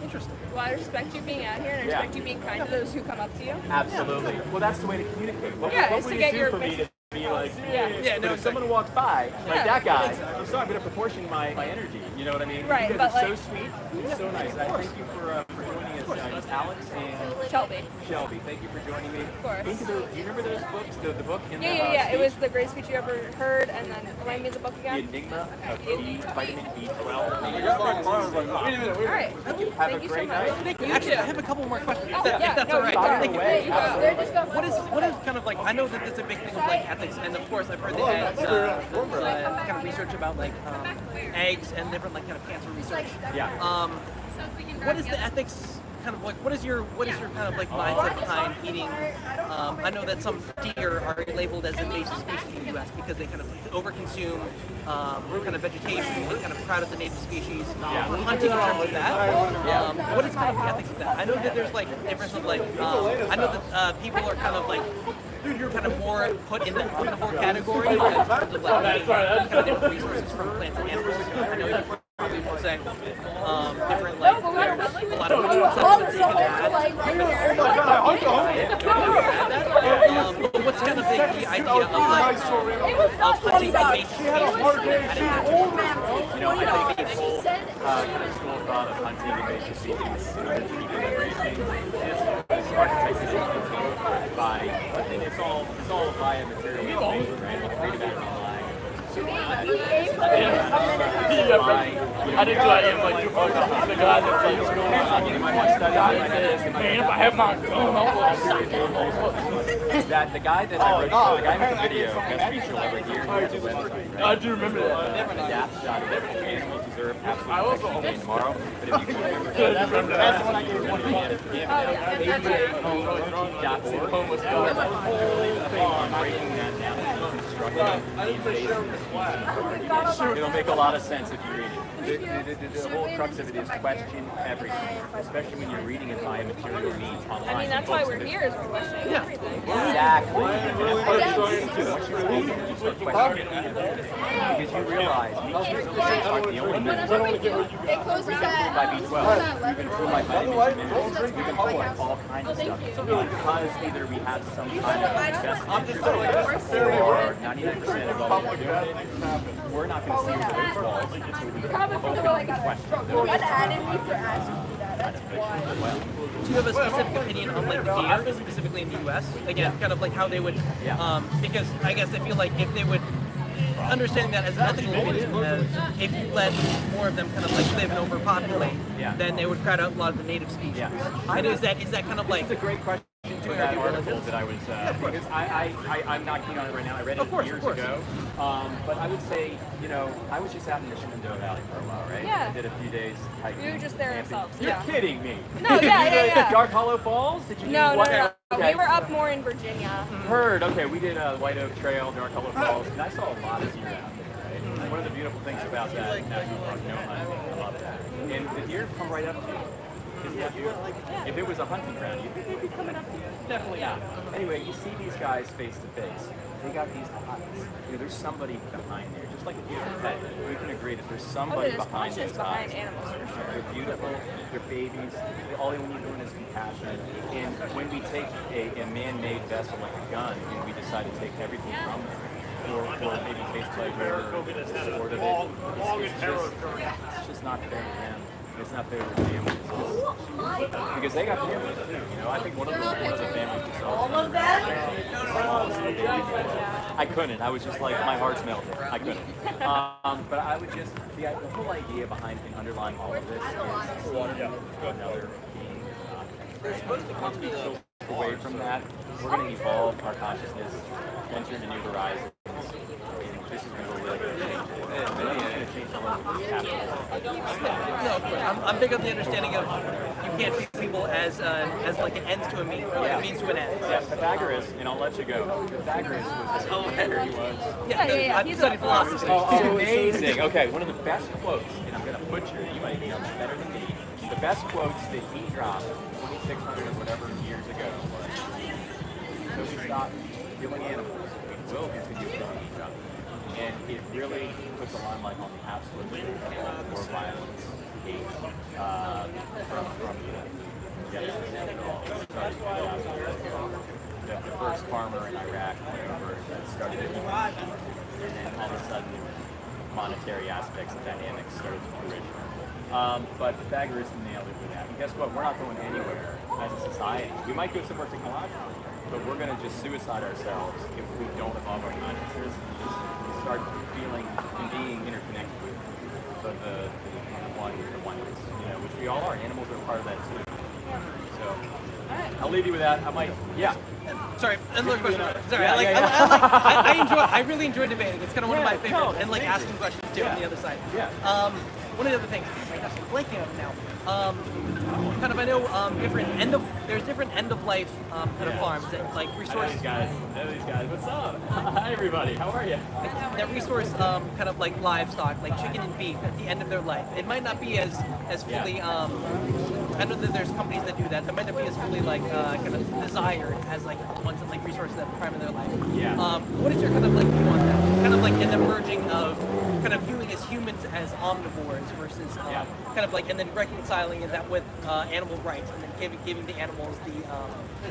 Interesting. Well, I respect you being out here, and I Yeah. respect you being kind to those who come up to you. Absolutely. Well, that's the way to communicate. What, Yeah, what is would to it get do your for me to be like, Yeah. but if someone walks by, like Yeah. that guy, so I'm going to proportion my energy. You know what I mean? Right, You but guys are like- so sweet. It's so nice. I thank you for joining us. It's Alex and Shelby. Shelby. Thank you for joining me. Of course. Do you remember those books? The book in Yeah. the It was the greatest speech you ever heard, and then remind me of the book The again. Enigma of B, vitamin B12. All right. Have a Thank you so great much. night. You Actually, too. I have a couple more questions. Oh, if yeah, that's no, all right. you go. Thank you. Away. What is kind of like? I know that there's a big thing of like ethics, and of course I've heard the kind of research about like eggs and different like kind of cancer research. Yeah. What is the ethics? Kind of like what is your kind of like mindset behind eating? I know that some deer are labeled as invasive species in the U.S. because they kind of overconsume kind of vegetation and kind of crowd out the native species for hunting and things like that. What is kind of the ethics of that? I know that there's like difference of like I know that people are kind of like more put in the carnivore category in terms of like kind of different resources from plants and animals. I know you probably will say different like there's a lot of substances you can add. But what's kind of the idea of like hunting invasive species and adding that to You know, I think the whole kind of school of thought of hunting invasive species, keeping them breeding, is architecture by, I think it's all via material information, right? You can read about it online. I didn't do it like the guy that's like, You might want to study it. man, if I have my gun, That the guy that I wrote, the guy who made the video, best feature over here, he has a website, right? I do remember that. Animals deserve absolute protection today and tomorrow. But if you can remember, that's the one I gave 1 breaking that down and deconstructing it'll make a lot of sense if you read it. The whole crux of it is question everything, especially when you're reading it by material means online. I mean, that's why we're here, is we're questioning everything. Exactly. Because you realize meat aren't the only minerals. It closes at By B12, you can fool by vitamins and minerals, you can fool by all kinds of stuff. Because either we have some kind of best interest or 99% of all we're doing it, we're not going to see those balls until we open the question. What added me for asking you that? That's why. Do you have a specific opinion on like deer, specifically in the U.S.? Again, kind of like how they would, because I guess I feel like if they would understand that as an ethical opinion, if you let more of them kind of like live and overpopulate, then they would crowd out a lot of the native species. And is that kind of like? It's a great question for that article that I was, because I'm not keen on it right now. I read it years ago. But I would say, you know, I was just out in the Shenandoah Valley for a while, right? Yeah. I did a few days hiking. We were just there camping. ourselves, You're yeah. kidding me. No, yeah. Dark Hollow Falls? Did you No, do no, what? no. Okay. We were up more in Virginia. Heard. Okay, we did White Oak Trail, Dark Hollow Falls, and I saw a lot of deer out there. Right? One of the beautiful things about that national park, no hunting, I love that. And the deer come right up to you. Isn't that beautiful? If it was a hunting ground, you think they'd be coming up to you? Definitely not. Anyway, you see these guys face to face. They got these eyes. You know, there's somebody behind there, just like if you have a pet. We can agree that there's somebody There's behind conscience those behind eyes. animals for sure. They're beautiful, they're babies, all they need doing is compassion. And when we take a man-made vessel like a gun and we decide to take everything from them, or maybe taste pleasure or sort of it, it's just not fair to them. It's not fair to the families. Because they got families too, you know. I think one of the families just all of that? I couldn't. I was just like, my heart's melted. I couldn't. But I would just, the whole idea behind and underlying all of this is another being. Once we go away from that, we're going to evolve our consciousness, enter into new horizons. And this is going to really change it. It's going to change the whole No, of course. I'm big on the understanding of you can't treat people as like an ends to a means, or a means to an end. Yeah, Pythagoras, and I'll let you go. Pythagoras was there he was. I've studied philosophy. Oh, amazing. Okay, one of the best quotes, and I'm going to butcher it, you might know this better than me. The best quotes that he dropped 2,600 or whatever years ago was, so we stop killing animals, we will continue killing each other. And it really puts a limelight on the absolute war violence, hate, from genocide at all. The first farmer in Iraq went over that started a movement, and then all of a sudden, monetary aspects and dynamics started to fruition. But Pythagoras nailed it with that. And guess what? We're not going anywhere as a society. We might go somewhere technologically, but we're going to just suicide ourselves if we don't evolve our consciousness and just start feeling and being interconnected with the oneness, which we all are. Animals are part of that too. So I'll leave you with that. Sorry, another question. Sorry, I really enjoy debating. It's kind of one of my favorites, and like asking questions too on the other side. One of the other things, oh my gosh, I'm blanking on it now. I know there's different end of life kind of farms that like resource. These guys, what's up? Hi everybody, how are you? That resource kind of like livestock, like chicken and beef at the end of their life. It might not be as fully. I know that there's companies that do that. That might not be as fully like kind of desired as like ones that like resources at the prime of their life. What is your kind of like view on that? Kind of like an emerging of kind of viewing as humans as omnivores versus kind of like and then reconciling that with animal rights and then giving the animals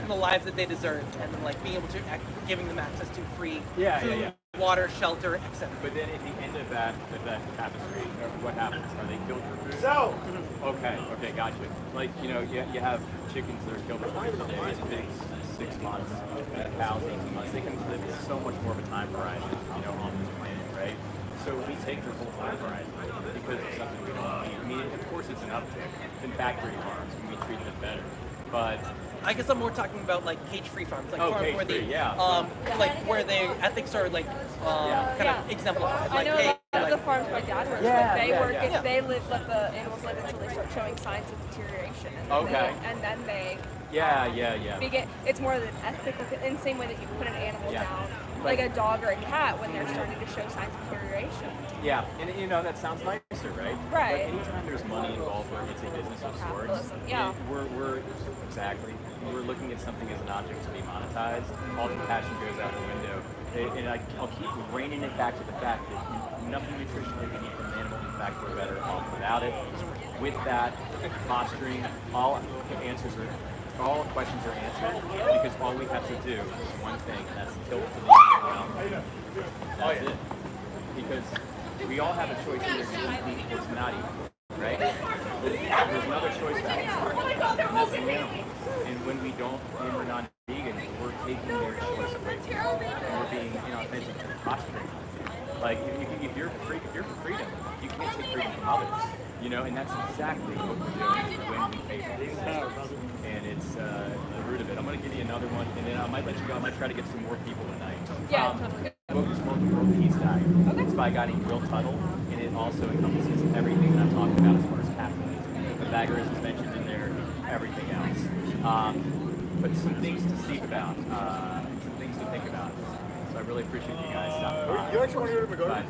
the lives that they deserve and then like being able to giving them access to free food, water, shelter, etc. But then at the end of that tapestry, what happens? Are they killed for food? Okay, gotcha. Like, you have chickens that are killed for food today, pigs 6 months, cows 18 months. They can live so much more of a time horizon, on this planet, right? So we take their whole time horizon because it's something we don't need. I mean, of course it's an uptick in factory farms when we treat them better, but I guess I'm more talking about like cage-free farms, like farms where cage-free, where the ethics are like kind of exemplified. I Like, know hey, that like, the farms my dad works with, they let the animals live until they start showing signs of deterioration. And then they begin. It's more than ethical, in the same way that you put an animal down, like a dog or a cat, when they're starting to show signs of deterioration. Yeah, and that sounds nicer, right? Right. But anytime there's money involved or it's a business of sorts, we're looking at something as an object to be monetized. All compassion goes out the window. And I'll keep bringing it back to the fact that nothing nutritionally we need from an animal. In fact, we're better off without it. With that posturing, all questions are answered because all we have to do is one thing, and that's tilt to the animal. That's it. Because we all have a choice either to eat or to not eat, right? There's another choice factor, and that's the animal. And when we're not vegan, we're taking their choice away from them, and we're being inauthentic and posturing. Like if you're for freedom, you can't take freedom from others, and that's exactly what we're doing when we pay for these things. And it's the root of it. I'm going to give you another one, and then I might let you go. I might try to get some more people tonight. The book is called The World Peace Diet. It's by a guy named Will Tuttle, and it also encompasses everything that I'm talking about as far as capitalism. Pythagoras is mentioned in there, everything else. But some things to speak about, some things to think about. So I really appreciate you guys stopping by. You actually want to go to McGardner?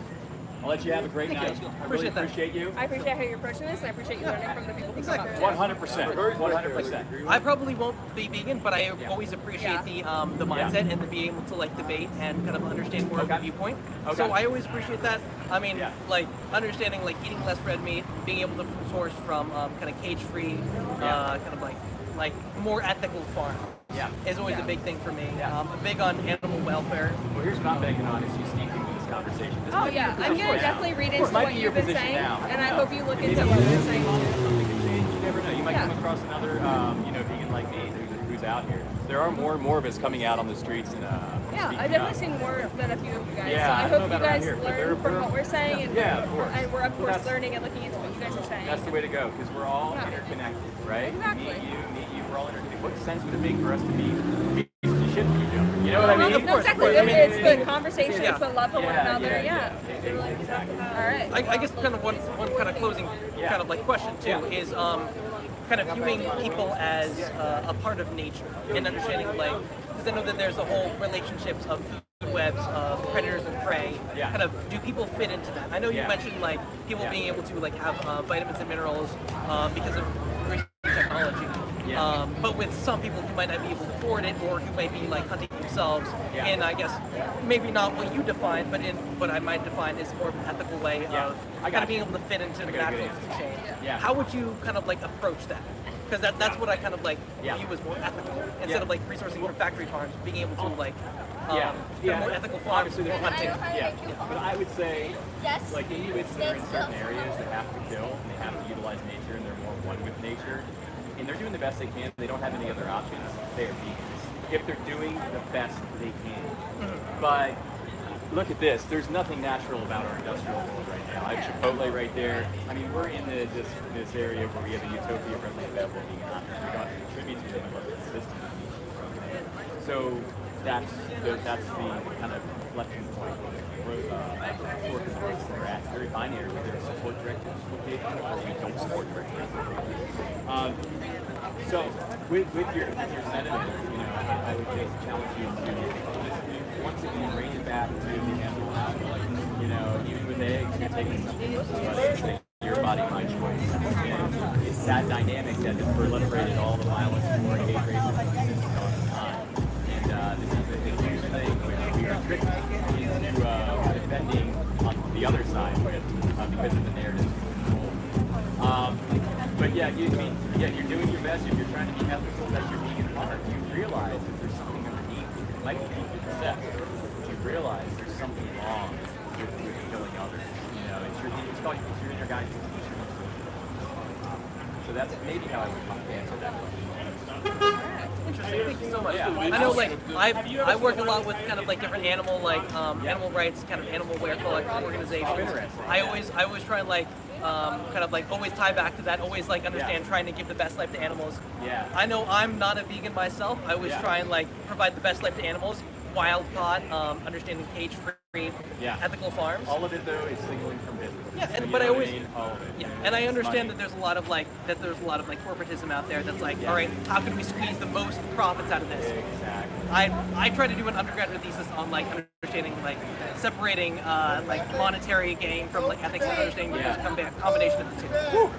I'll let you have a great night. I really appreciate you. I appreciate how you're approaching this, and I appreciate you learning from the people who come out. 100%. 100%. I probably won't be vegan, but I always appreciate the mindset and to be able to like debate and kind of understand more of the viewpoint. So I always appreciate that. I mean, like understanding like eating less red meat, being able to source from kind of cage-free, kind of like more ethical farm. Is always a big thing for me. I'm big on animal welfare. Well, here's what I'm banking on is you steep into this conversation. I'm going to definitely read into what you've been saying, and I hope you look into what you're saying. Something can change. You never know. You might come across another, vegan like me who's out here. There are more and more of us coming out on the streets and I've definitely seen more than a few of you guys. Yeah, so I hope you guys here, learn from what we're saying, and, of course. and we're of course learning and looking into what you guys are saying. That's the way to go because we're all interconnected, right? Exactly. Me, you, we're all interconnected. What sense would it make for us to be pieces of shit to each other? You know what I mean? No, exactly. It's the conversation, it's the love for one another. Exactly. All right. I guess kind of one kind of closing kind of like question too is kind of viewing people as a part of nature and understanding like because I know that there's a whole relationships of food webs of predators and prey. Kind of do people fit into that? I know you mentioned like people being able to like have vitamins and minerals because of technology. But with some people who might not be able to afford it or who might be like hunting themselves in, I guess, maybe not what you define, but in what I might define as more of an ethical way of kind of being able to fit into the natural food chain. Yeah. How would you kind of like approach that? Because that's what I kind of like view as more ethical instead of like resourcing from factory farms, being able to like more ethical farms through their hunting. But I would say, Yes. like Inuits that are in certain areas that have to kill and they have to utilize nature and they're more one with nature, and they're doing the best they can. They don't have any other options. They are vegans. If they're doing the best they can, but look at this. There's nothing natural about our industrial world right now. I have Chipotle right there. I mean, we're in this area where we have a utopia friendly available vegan options. We don't have to contribute to them unless it's system. So that's the kind of inflection point where they're at. Very binary. They're support directives or we don't support directives. So with your sentiment, you know, I would just challenge you to just once again bring it back to the animal. You know, even with eggs, you're taking something versus what eggs take. Your body, my choice. And it's that dynamic that has proliferated all the violence for hate racism since all the time. And this is a huge thing which we are tricked into defending on the other side with because of the narrative. But yeah, you're doing your best. If you're trying to be ethical, that's your vegan part. You realize that there's something underneath. It might be deeply perceptive. You realize there's something wrong with killing others. You know, it's your inner guide to teacher. So that's maybe how I would answer that question. Interesting. Thank you so much. Yeah. I know, like, I work a lot with kind of like different animal, like animal rights, kind of animal welfare like organizations. I always try and like kind of like always tie back to that. Always like understand trying to give the best life to animals. Yeah. I know I'm not a vegan myself. I always try and like provide the best life to animals. Wild caught, understanding cage-free, ethical farms. All of it though is signaling from business. Yeah, So but I always all of it. and I understand money. that there's a lot of like corporatism out there that's like, all right, how can we squeeze the most profits out of this? Exactly. I try to do an undergraduate thesis on like understanding like separating like monetary gain from like ethics and understanding the combination of the two.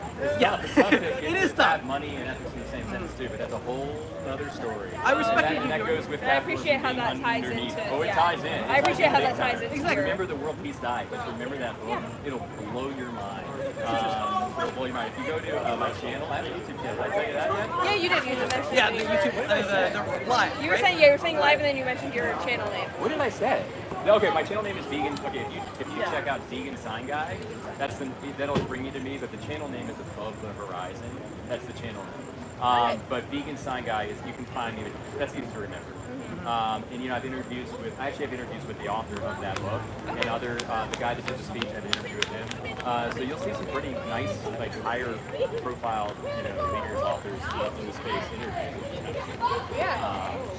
It is tough. Have money and ethics in the same sentence too, but that's a whole other story. I respect and that goes with And I appreciate how that ties underneath. into. Oh, it ties in. I appreciate how that ties in. Exactly. Remember the World Peace Diet. Let's remember that book. It'll blow your mind. It'll blow your mind. If you go to my channel, I have a YouTube channel. Did I tell you that yet? Yeah, you did. You did mention Yeah, it. the YouTube, the live. You were right? saying you were saying live, and then you mentioned your channel name. What did I say? Okay, my channel name is Vegan. Okay, if you check out Vegan Sign Guy, that'll bring you to me. But the channel name is above the horizon. That's the channel name. But Vegan Sign Guy is you can find me. That's easy to remember. And you know, I have interviews with the author of that book and other the guy that did the speech. I have an interview with him. So you'll see some pretty nice, like higher profile, you know, leaders, authors in the space interviews.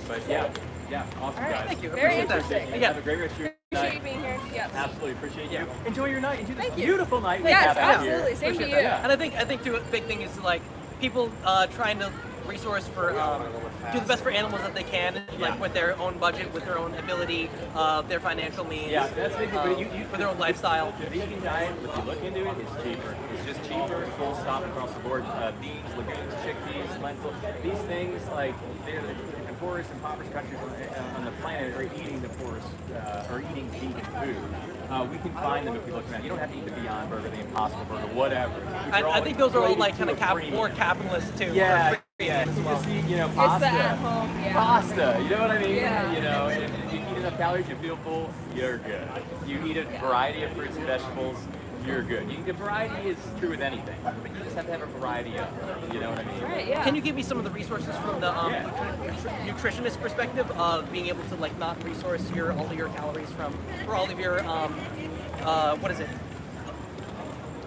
But yeah, awesome guys. Thank you. Very Appreciate that. interesting. Yeah. Have a great rest of your Appreciate night. you being here. Yep. Absolutely appreciate you. Enjoy your night. Enjoy this Thank you. beautiful night we Yes, have out here. absolutely. Same to Appreciate you. that. And I think too a big thing is like people trying to resource for do the best for animals that they can, like with their own budget, with their own ability, their financial means. Yeah, that's big. But you for their own lifestyle. The vegan diet, if you look into it, it's cheaper. It's just cheaper, full stop across the board. Beans, legumes, chickpeas, lentils, these things like they're the poorest and impoverished countries on the planet are eating the poorest, are eating vegan food. We can find them if we look around. You don't have to eat the Beyond Burger, the Impossible Burger, whatever. I think those are all like kind of premium. more capitalist too. Yeah, as you well. just eat, you know, It's pasta. the at home. Yeah. Pasta, you know what I mean? Yeah. You know, and if you eat enough calories, you feel full, you're good. You eat a variety of fruits and vegetables, you're good. The variety is true with anything, but you just have to have a variety of them, you know what I mean? Right. Yeah. Can you give me some of the resources from the nutritionist perspective of being able to like not resource all of your calories from, or all of your what is it?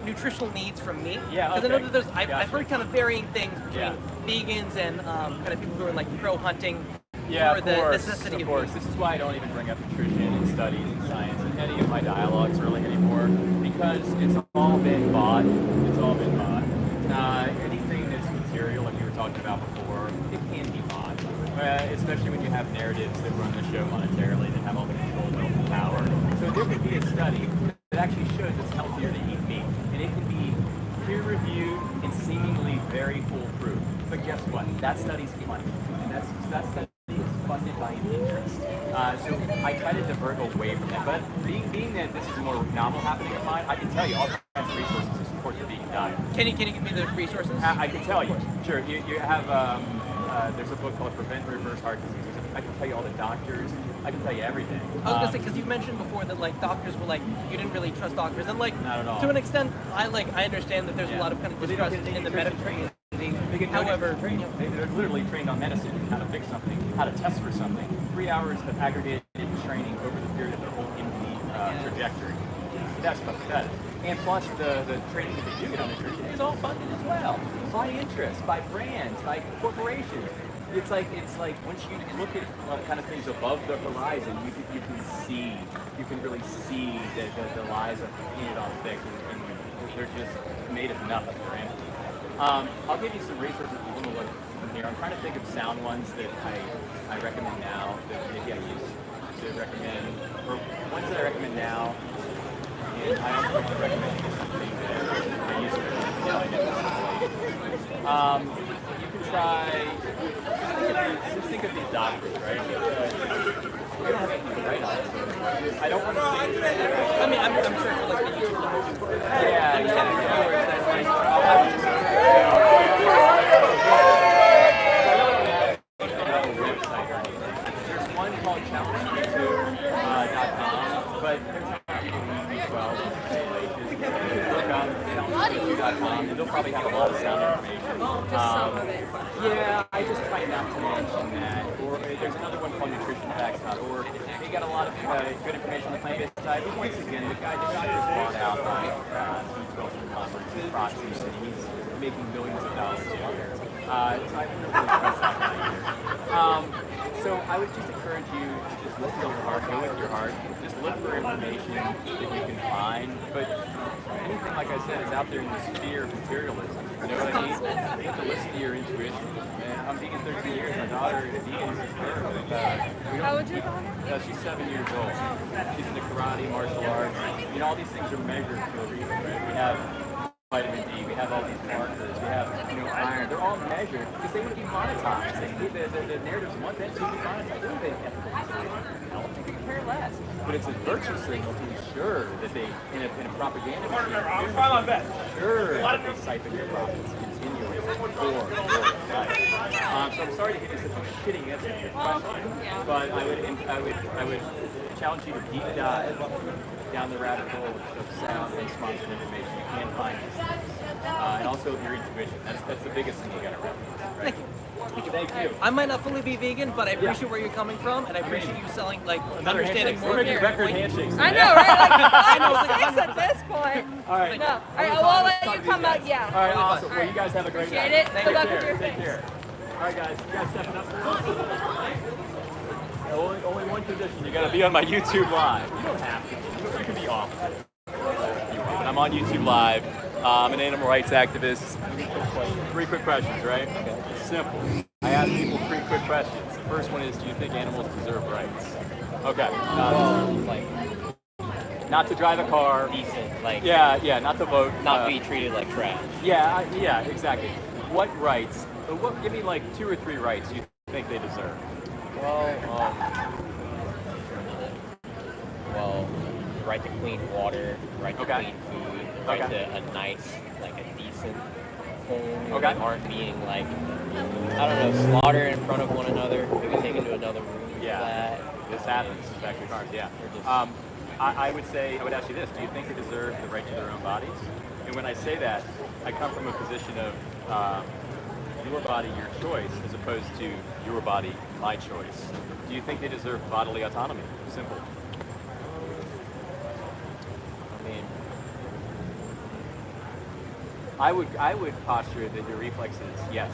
Nutritional needs from meat. Yeah, Because I know okay. that there's, I've Gotcha. heard kind of varying things between Yeah. vegans and kind of people who are like pro hunting Yeah, for of the course, necessity of of course. meat. This is why I don't even bring up nutrition and studies and science in any of my dialogues really anymore, because it's all been bought. It's all been bought. Anything that's material, like you were talking about before, it can be bought. Especially when you have narratives that run the show monetarily, that have all the control, wealth, and power. So there could be a study that actually shows it's healthier to eat meat, and it can be peer-reviewed and seemingly very foolproof. But guess what? That study's money, and that study is funded by an interest. But being that this is a more novel happening of mine, I can tell you all kinds of resources to support the vegan diet. Can you give me the resources? I can tell you. Sure. You have there's a book called Prevent and Reverse Heart Disease. I can tell you all the doctors. I can tell you everything. I was gonna say, because you mentioned before that like doctors were like you didn't really trust doctors, and like not at all. To an extent, I understand that there's a lot of kind of distrust in the medical training. However, they're literally trained on medicine, how to fix something, how to test for something. 3 hours of aggregated training over the period of their whole MD trajectory. That's much better. And plus the training that they do get on nutrition is all funded as well by interests, by brands, by corporations. It's like once you look at kind of things above the horizon, you can really see the lies are painted on thick, and they're just made of nothing. They're empty. I'll give you some resources if you want to look from here. I'm trying to think of sound ones that I recommend now that maybe I used to recommend, or ones that I recommend now. And I also want to recommend something that I used to recommend now. I know you can try. Just think of these doctors, right? We don't have anything to write on it. I don't want to say. I mean, I'm sure for like the YouTube. There's one called challengeyoutube.com, but there's not people as well. Just look on challengeyoutube.com, and they'll probably have a lot of sound information. Just some of it. Yeah, I just try not to mention that. Or there's another one called nutritionfacts.org. They got a lot of good information on the plant-based side. But once again, the guy just bought out by B12 conference and proxies, and he's making millions of dollars. So I wouldn't really trust that guy either. So I would just encourage you to just listen to your heart, go with your heart, just look for information that you can find. But anything, like I said, is out there in the sphere of materialism. You know what I mean? You have to listen to your intuition. And I'm vegan 13 years. My daughter is vegan since birth. How old's your daughter? She's 7 years old. She's into karate, martial arts. You know, all these things are measured for a reason, right? We have vitamin D, we have all these markers, we have iron. They're all measured because they want to be monetized. The narratives want them to be monetized. They're the ethical consideration. They could care less. But it's a virtue signal to ensure that they, in a propaganda, sure that they siphon your profits continually right. So I'm sorry to give you such a shitty answer to your question, but I would challenge you to deep dive down the rabbit hole of sound and sponsored information. You can find these things. And also your intuition. That's the biggest thing you got to recognize, right? Thank you. I might not fully be vegan, but I appreciate where you're coming from, and I appreciate you selling, like, Another understanding handshake. more We're of making your record point. handshakes. I know, right? Like, I know, I'm six at this point. All right. No. All right, well, I'll let you come out. Yeah. All right, awesome. Well, you guys have a great night. Appreciate it. Good luck with your Take things. care. All right, guys. You guys stepping up for only one condition. You got to be on my YouTube Live. You don't have to. You can be off. I'm on YouTube Live. I'm an animal rights activist. 3 quick questions, right? Okay. It's simple. I ask people 3 quick questions. The first one is, do you think animals deserve rights? Okay. Not to drive a car. Decent, like Yeah, not to vote. not be treated like trash. Yeah, exactly. What rights? Give me like 2 or 3 rights you think they deserve. Well, right to clean water, right to Okay. clean food, right Okay. to a nice, like a decent home. Okay. Aren't being like, I don't know, slaughtered in front of one another, maybe taken to another room for Yeah. that. This happens. Back to cars. Yeah. Or just- I would ask you this: do you think they deserve the right to their own bodies? And when I say that, I come from a position of your body, your choice, as opposed to your body, my choice. Do you think they deserve bodily autonomy? Simple. I mean, I would posture that your reflexes, yes,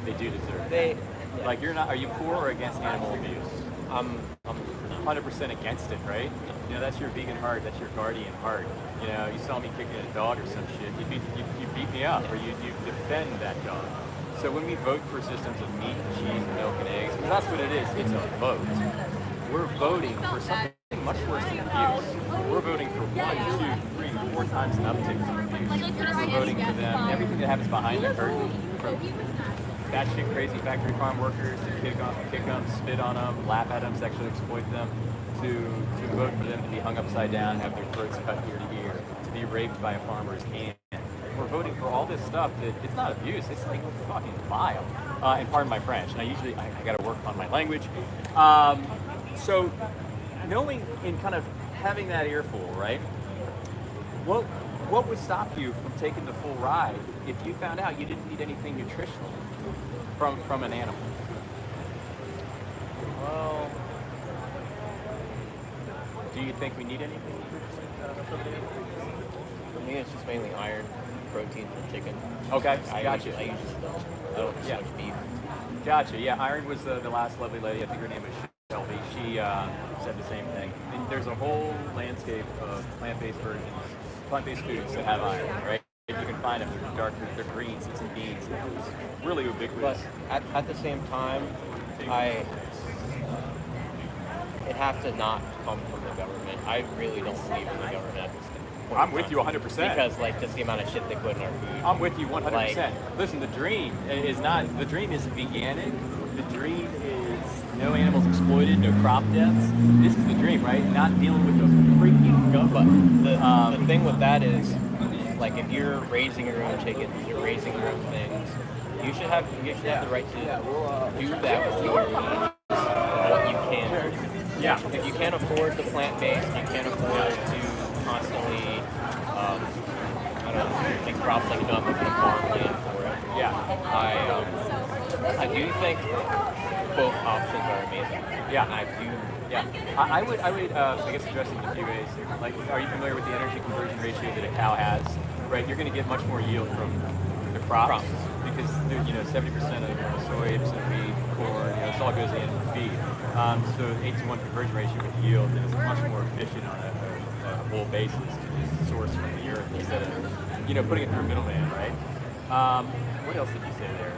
they do deserve. they, Like are you for or against animal abuse? I'm 100% against it, right? You know, that's your vegan heart, that's your guardian heart. You know, you saw me kicking a dog or some shit, you beat me up, or you defend that dog. So when we vote for systems of meat, cheese, milk, and eggs, because that's what it is, it's a vote. We're voting for something much worse than abuse. We're voting for 1, 2, 3, 4 times an uptick from abuse. We're voting for them, everything that happens behind the curtain, from batshit crazy factory farm workers to kick them, spit on them, laugh at them, sexually exploit them, to vote for them to be hung upside down, have their throats cut ear to ear, to be raped by a farmer's hand. We're voting for all this stuff that it's not abuse, it's like fucking vile. And pardon my French, and I got to work on my language. So knowing and kind of having that earful, right? What would stop you from taking the full ride if you found out you didn't need anything nutritional from an animal? Well, do you think we need anything? for me, it's just mainly iron, protein from chicken. Okay, I gotcha. usually don't. I don't eat so much beef. Gotcha. Yeah, Iron was the last lovely lady. I think her name was Shelby. She said the same thing. And there's a whole landscape of plant-based versions, plant-based foods that have iron, right? You can find them. They're dark, they're greens, it's in beans. It's really ubiquitous. But at the same time, it has to not come from the government. I really don't believe in the government at this point. I'm with you 100%. Because like just the amount of shit they put in our food. I'm with you 100%. Like, listen, the dream isn't veganic. The dream is no animals exploited, no crop deaths. This is the dream, right? Not dealing with the freaking government. But the thing with that is, like, if you're raising your own chickens, you're raising your own things, you should have the right to do that with your means, what you can. Yeah. If you can't afford the plant-based, you can't afford to constantly, I don't know, take crops like you don't have to put farmland for it. Yeah. I do think both options are amazing. Yeah. I do. Yeah, I would, I guess address it in a few ways. Like, are you familiar with the energy conversion ratio that a cow has? Right, you're going to get much more yield from the crops because 70% of soy, 80% of wheat, corn, this all goes in feed. So 8-to-1 conversion ratio with yield is much more efficient on a whole basis to just source from the earth instead of putting it through a middleman, right? What else did you say there?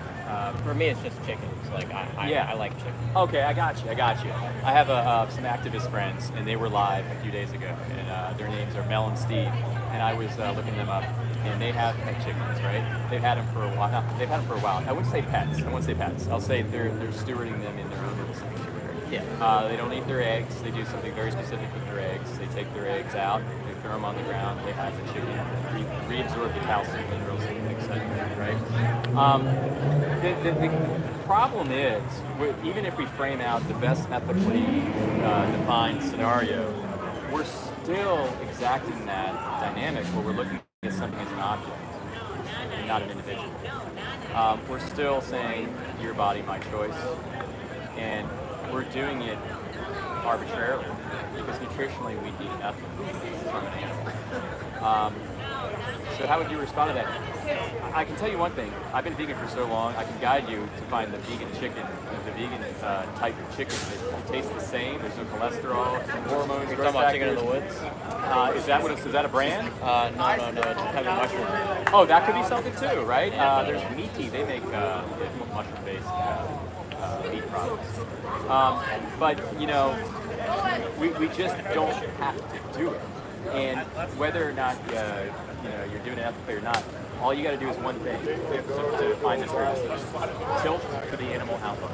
For me, it's just chickens. Like I like chicken. Okay, I got you. I have some activist friends, and they were live a few days ago, and their names are Mel and Steve. And I was looking them up, and they have pet chickens, right? They've had them for a while. I wouldn't say pets. I'll say they're stewarding them in their own little sanctuary. Yeah. They don't eat their eggs. They do something very specific with their eggs. They take their eggs out, they throw them on the ground. They have the chicken reabsorb the calcium, minerals, etc. Right? The problem is, even if we frame out the best ethically defined scenario, we're still exacting that dynamic where we're looking at something as an object, not an individual. We're still saying, your body, my choice, and we're doing it arbitrarily because nutritionally we need nothing from an animal. So how would you respond to that? I can tell you one thing. I've been vegan for so long, I can guide you to find the vegan chicken, the vegan type of chicken. It tastes the same. There's no cholesterol, hormones, You're talking about chicken in the woods? Is that a brand? No. It's kind of mushroom. Oh, that could be something too, right? There's Meaty. They make mushroom-based meat products. But we just don't have to do it. And whether or not you're doing it ethically or not, all you got to do is one thing to find this person. Tilt to the animal outlook.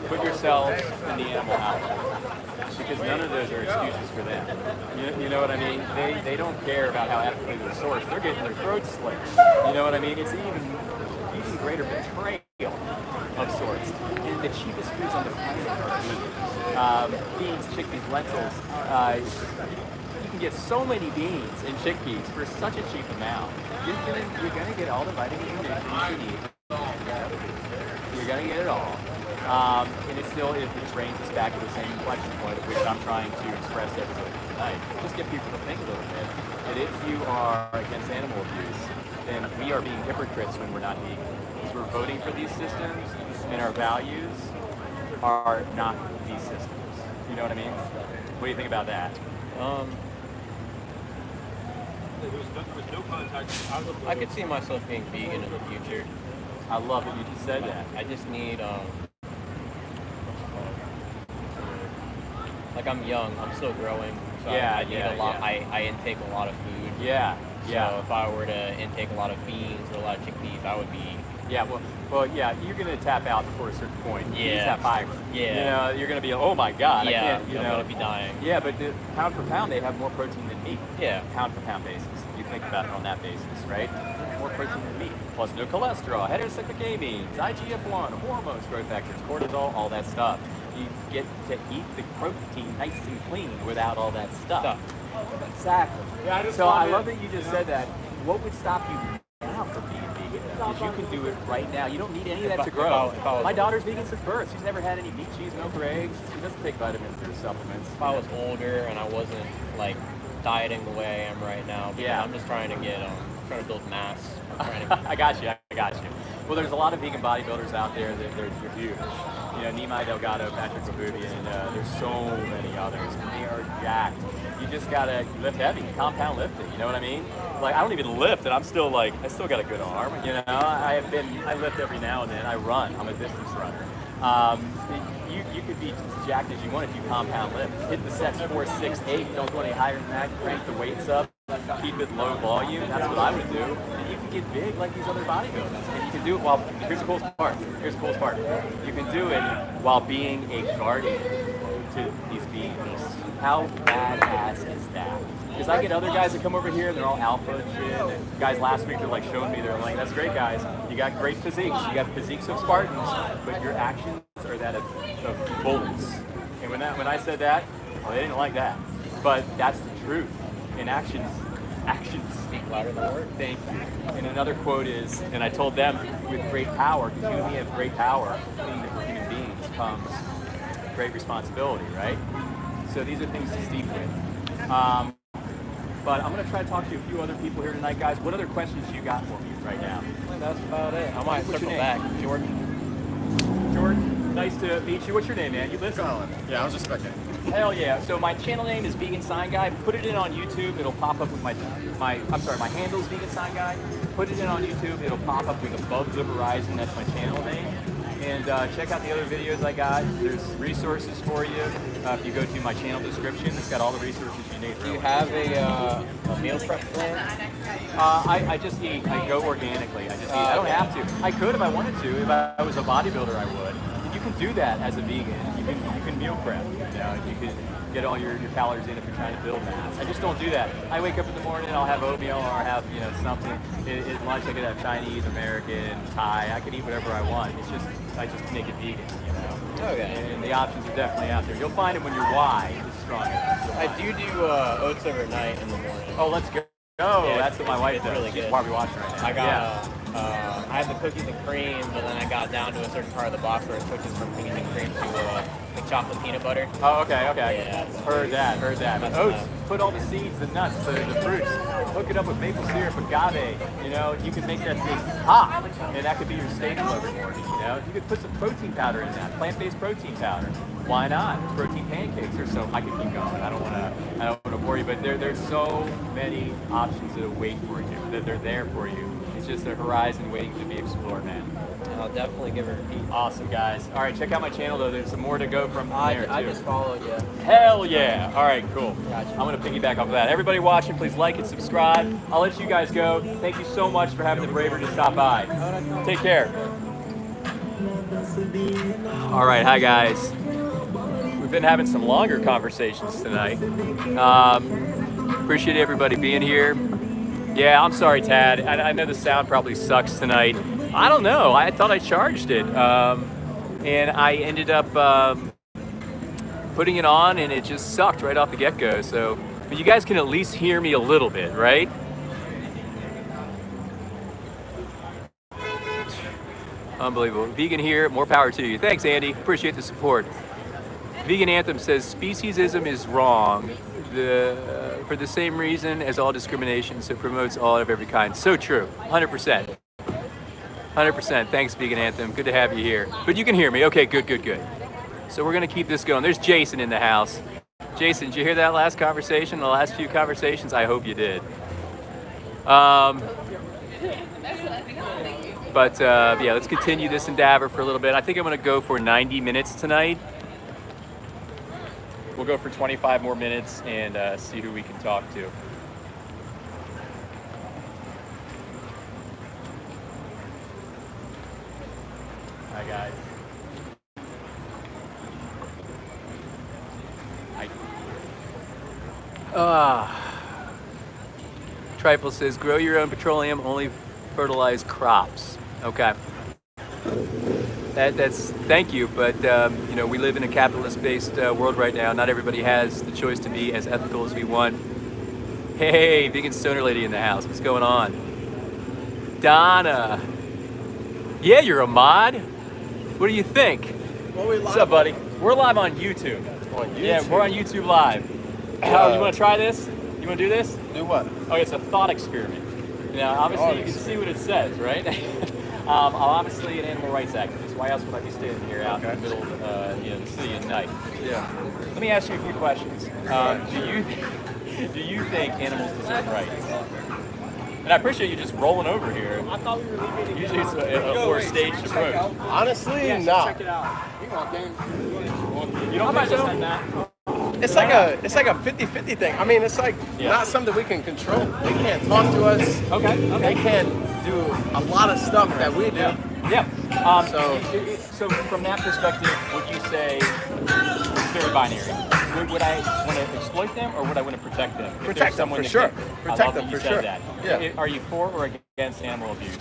Put yourselves in the animal outlook. Because none of those are excuses for them. You know what I mean? They don't care about how ethically they're sourced. They're getting their throats slit. You know what I mean? It's even greater betrayal of sorts. And the cheapest foods on the planet are beans, chickpeas, lentils. You can get so many beans and chickpeas for such a cheap amount. You're gonna get all the vitamins and nutrients you need. You're gonna get it all. And it brings us back to the same inflection point of which I'm trying to express everybody tonight. Just get people to think a little bit that if you are against animal abuse, then we are being hypocrites when we're not vegan. Because we're voting for these systems, and our values are not these systems. You know what I mean? What do you think about that? I could see myself being vegan in the future. I love that you just said that. I just need, like I'm young, I'm still growing, so I need a lot. I intake a lot of food. Yeah. So if I were to intake a lot of beans or a lot of chickpeas, I would be Yeah, well, yeah, you're gonna tap out before a certain point. You Yeah. use that fiber. Yeah. You know, you're gonna be, oh my God, I Yeah, can't, you I'm know. gonna be dying. Yeah, but pound for pound, they have more protein than meat. Yeah. Pound for pound basis. You think about it on that basis, right? More protein than meat. Plus no cholesterol, heterocyclic amines, IGF-1, hormones, growth factors, cortisol, all that stuff. You get to eat the protein nice and clean without all that stuff. Exactly. Yeah, So I love that you just said that. What would stop you now from being vegan? Because you can do it right now. You don't need any of that to grow. if I was- My daughter's vegan since birth. She's never had any meat, cheese, milk, or eggs. She doesn't take vitamins or supplements. If I was older and I wasn't like dieting the way I am right now, because Yeah. I'm just trying to get trying to build mass. I'm trying to I got you. Well, there's a lot of vegan bodybuilders out there that they're huge. You know, Nimai Delgado, Patrick Labubian, there's so many others. And they are jacked. You just gotta lift heavy, compound lift it. You know what I mean? Like I don't even lift, and I'm still like, I still got a good arm. You know, I lift every now and then. I run. I'm a distance runner. You could be as jacked as you want if you compound lift. Hit the sets 4, 6, 8. Don't go any higher than that. Crank the weights up. Keep it low volume. That's what I would do. And you can get big like these other bodybuilders. And you can do it while, here's the coolest part. You can do it while being a guardian to these beings. How badass is that? Because I get other guys that come over here and they're all alpha and shit. And guys last week they're like showing me, they're like, that's great guys. You got great physiques. You got physiques of Spartans, but your actions are that of bullets. And when I said that, well, they didn't like that. But that's the truth. And actions speak louder than words. Thank you. And another quote is, and I told them, with great power, because you and me have great power, being that we're human beings, comes great responsibility, right? So these are things to steep with. But I'm going to try to talk to a few other people here tonight, guys. What other questions you got for me right now? That's about it. I might What's circle your back. name? Jordan. Jordan, nice to meet you. What's your name, man? You listen? Colin. Yeah, I was just spectating. Hell yeah. So my channel name is Vegan Sign Guy. Put it in on YouTube. It'll pop up with my handle's Vegan Sign Guy. Put it in on YouTube. It'll pop up with Above the Horizon. That's my channel name. And check out the other videos I got. There's resources for you. If you go to my channel description, it's got all the resources you need. Do you have a meal prep plan? I just eat. I go organically. I just eat. I don't have to. I could if I wanted to. If I was a bodybuilder, I would. And you can do that as a vegan. You can meal prep. You know, you can get all your calories in if you're trying to build mass. I just don't do that. I wake up in the morning and I'll have oatmeal or I'll have something. At lunch I could have Chinese, American, Thai. I could eat whatever I want. It's just I just make it vegan. You know. Okay. And the options are definitely out there. You'll find them when your why is strong enough. I do oats overnight in the morning. Oh, let's go. Oh, Yeah, that's what my wife it's does. really She's good. why we watching right now. I got I had the cookies and cream, but then I got down to a certain part of the box where it switches from cookies and cream to like chocolate peanut butter. Oh, okay. Yeah. Heard that. But That's oats, enough. put all the seeds, the nuts, the fruits, hook it up with maple syrup, agave. You know, you can make that thing pop, and that could be your staple every morning. You know, you could put some protein powder in that, plant-based protein powder. Why not? Protein pancakes or so. I could keep going. I don't want to bore you, but there's so many options that await for you. That they're there for you. It's just a horizon waiting to be explored, man. I'll definitely give it a repeat. Awesome, guys. All right, check out my channel, though. There's some more to go from there, I too. just followed you. Hell yeah. All right, cool. Gotcha. I'm going to piggyback off of that. Everybody watching, please like and subscribe. I'll let you guys go. Thank you so much for having the bravery to stop by. Take care. All right, hi, guys. We've been having some longer conversations tonight. Appreciate everybody being here. Yeah, I'm sorry, Tad. I know the sound probably sucks tonight. I don't know. I thought I charged it. And I ended up putting it on, and it just sucked right off the get-go. So, but you guys can at least hear me a little bit, right? Unbelievable. Vegan here, more power to you. Thanks, Andy. Appreciate the support. Vegan Anthem says, speciesism is wrong for the same reason as all discrimination, so it promotes all of every kind. So true. 100%. 100%. Thanks, Vegan Anthem. Good to have you here. But you can hear me. Okay, good. So we're going to keep this going. There's Jason in the house. Jason, did you hear that last conversation, the last few conversations? I hope you did. But yeah, let's continue this endeavor for a little bit. I think I'm going to go for 90 minutes tonight. We'll go for 25 more minutes and see who we can talk to. Hi, guys. Trifle says, grow your own petroleum, only fertilize crops. Okay. That's thank you, but you know, we live in a capitalist-based world right now. Not everybody has the choice to be as ethical as we want. Hey, vegan stoner lady in the house. What's going on? Donna. Yeah, you're a mod. What do you think? What's up, buddy? We're live on YouTube. Yeah, we're on YouTube Live. Oh, you want to try this? You want to do this? Do what? Oh, it's a thought experiment. Now, obviously, you can see what it says, right? I'm obviously an animal rights activist. Why else would I be standing here out in the middle of the city at night? Yeah. Let me ask you a few questions. Do you think animals deserve rights? And I appreciate you just rolling over here. I thought we were leaving. Usually it's a more staged approach. Honestly, Yeah, no. check it out. You don't think so? It's like a 50-50 thing. I mean, it's like not something we can control. They can't talk to us. Okay. They can't do a lot of stuff that we do. Yeah. So from that perspective, would you say it's very binary? Would I want to exploit them or would I want to protect them? Protect them for sure. Protect them for sure. Yeah. Are you for or against animal abuse?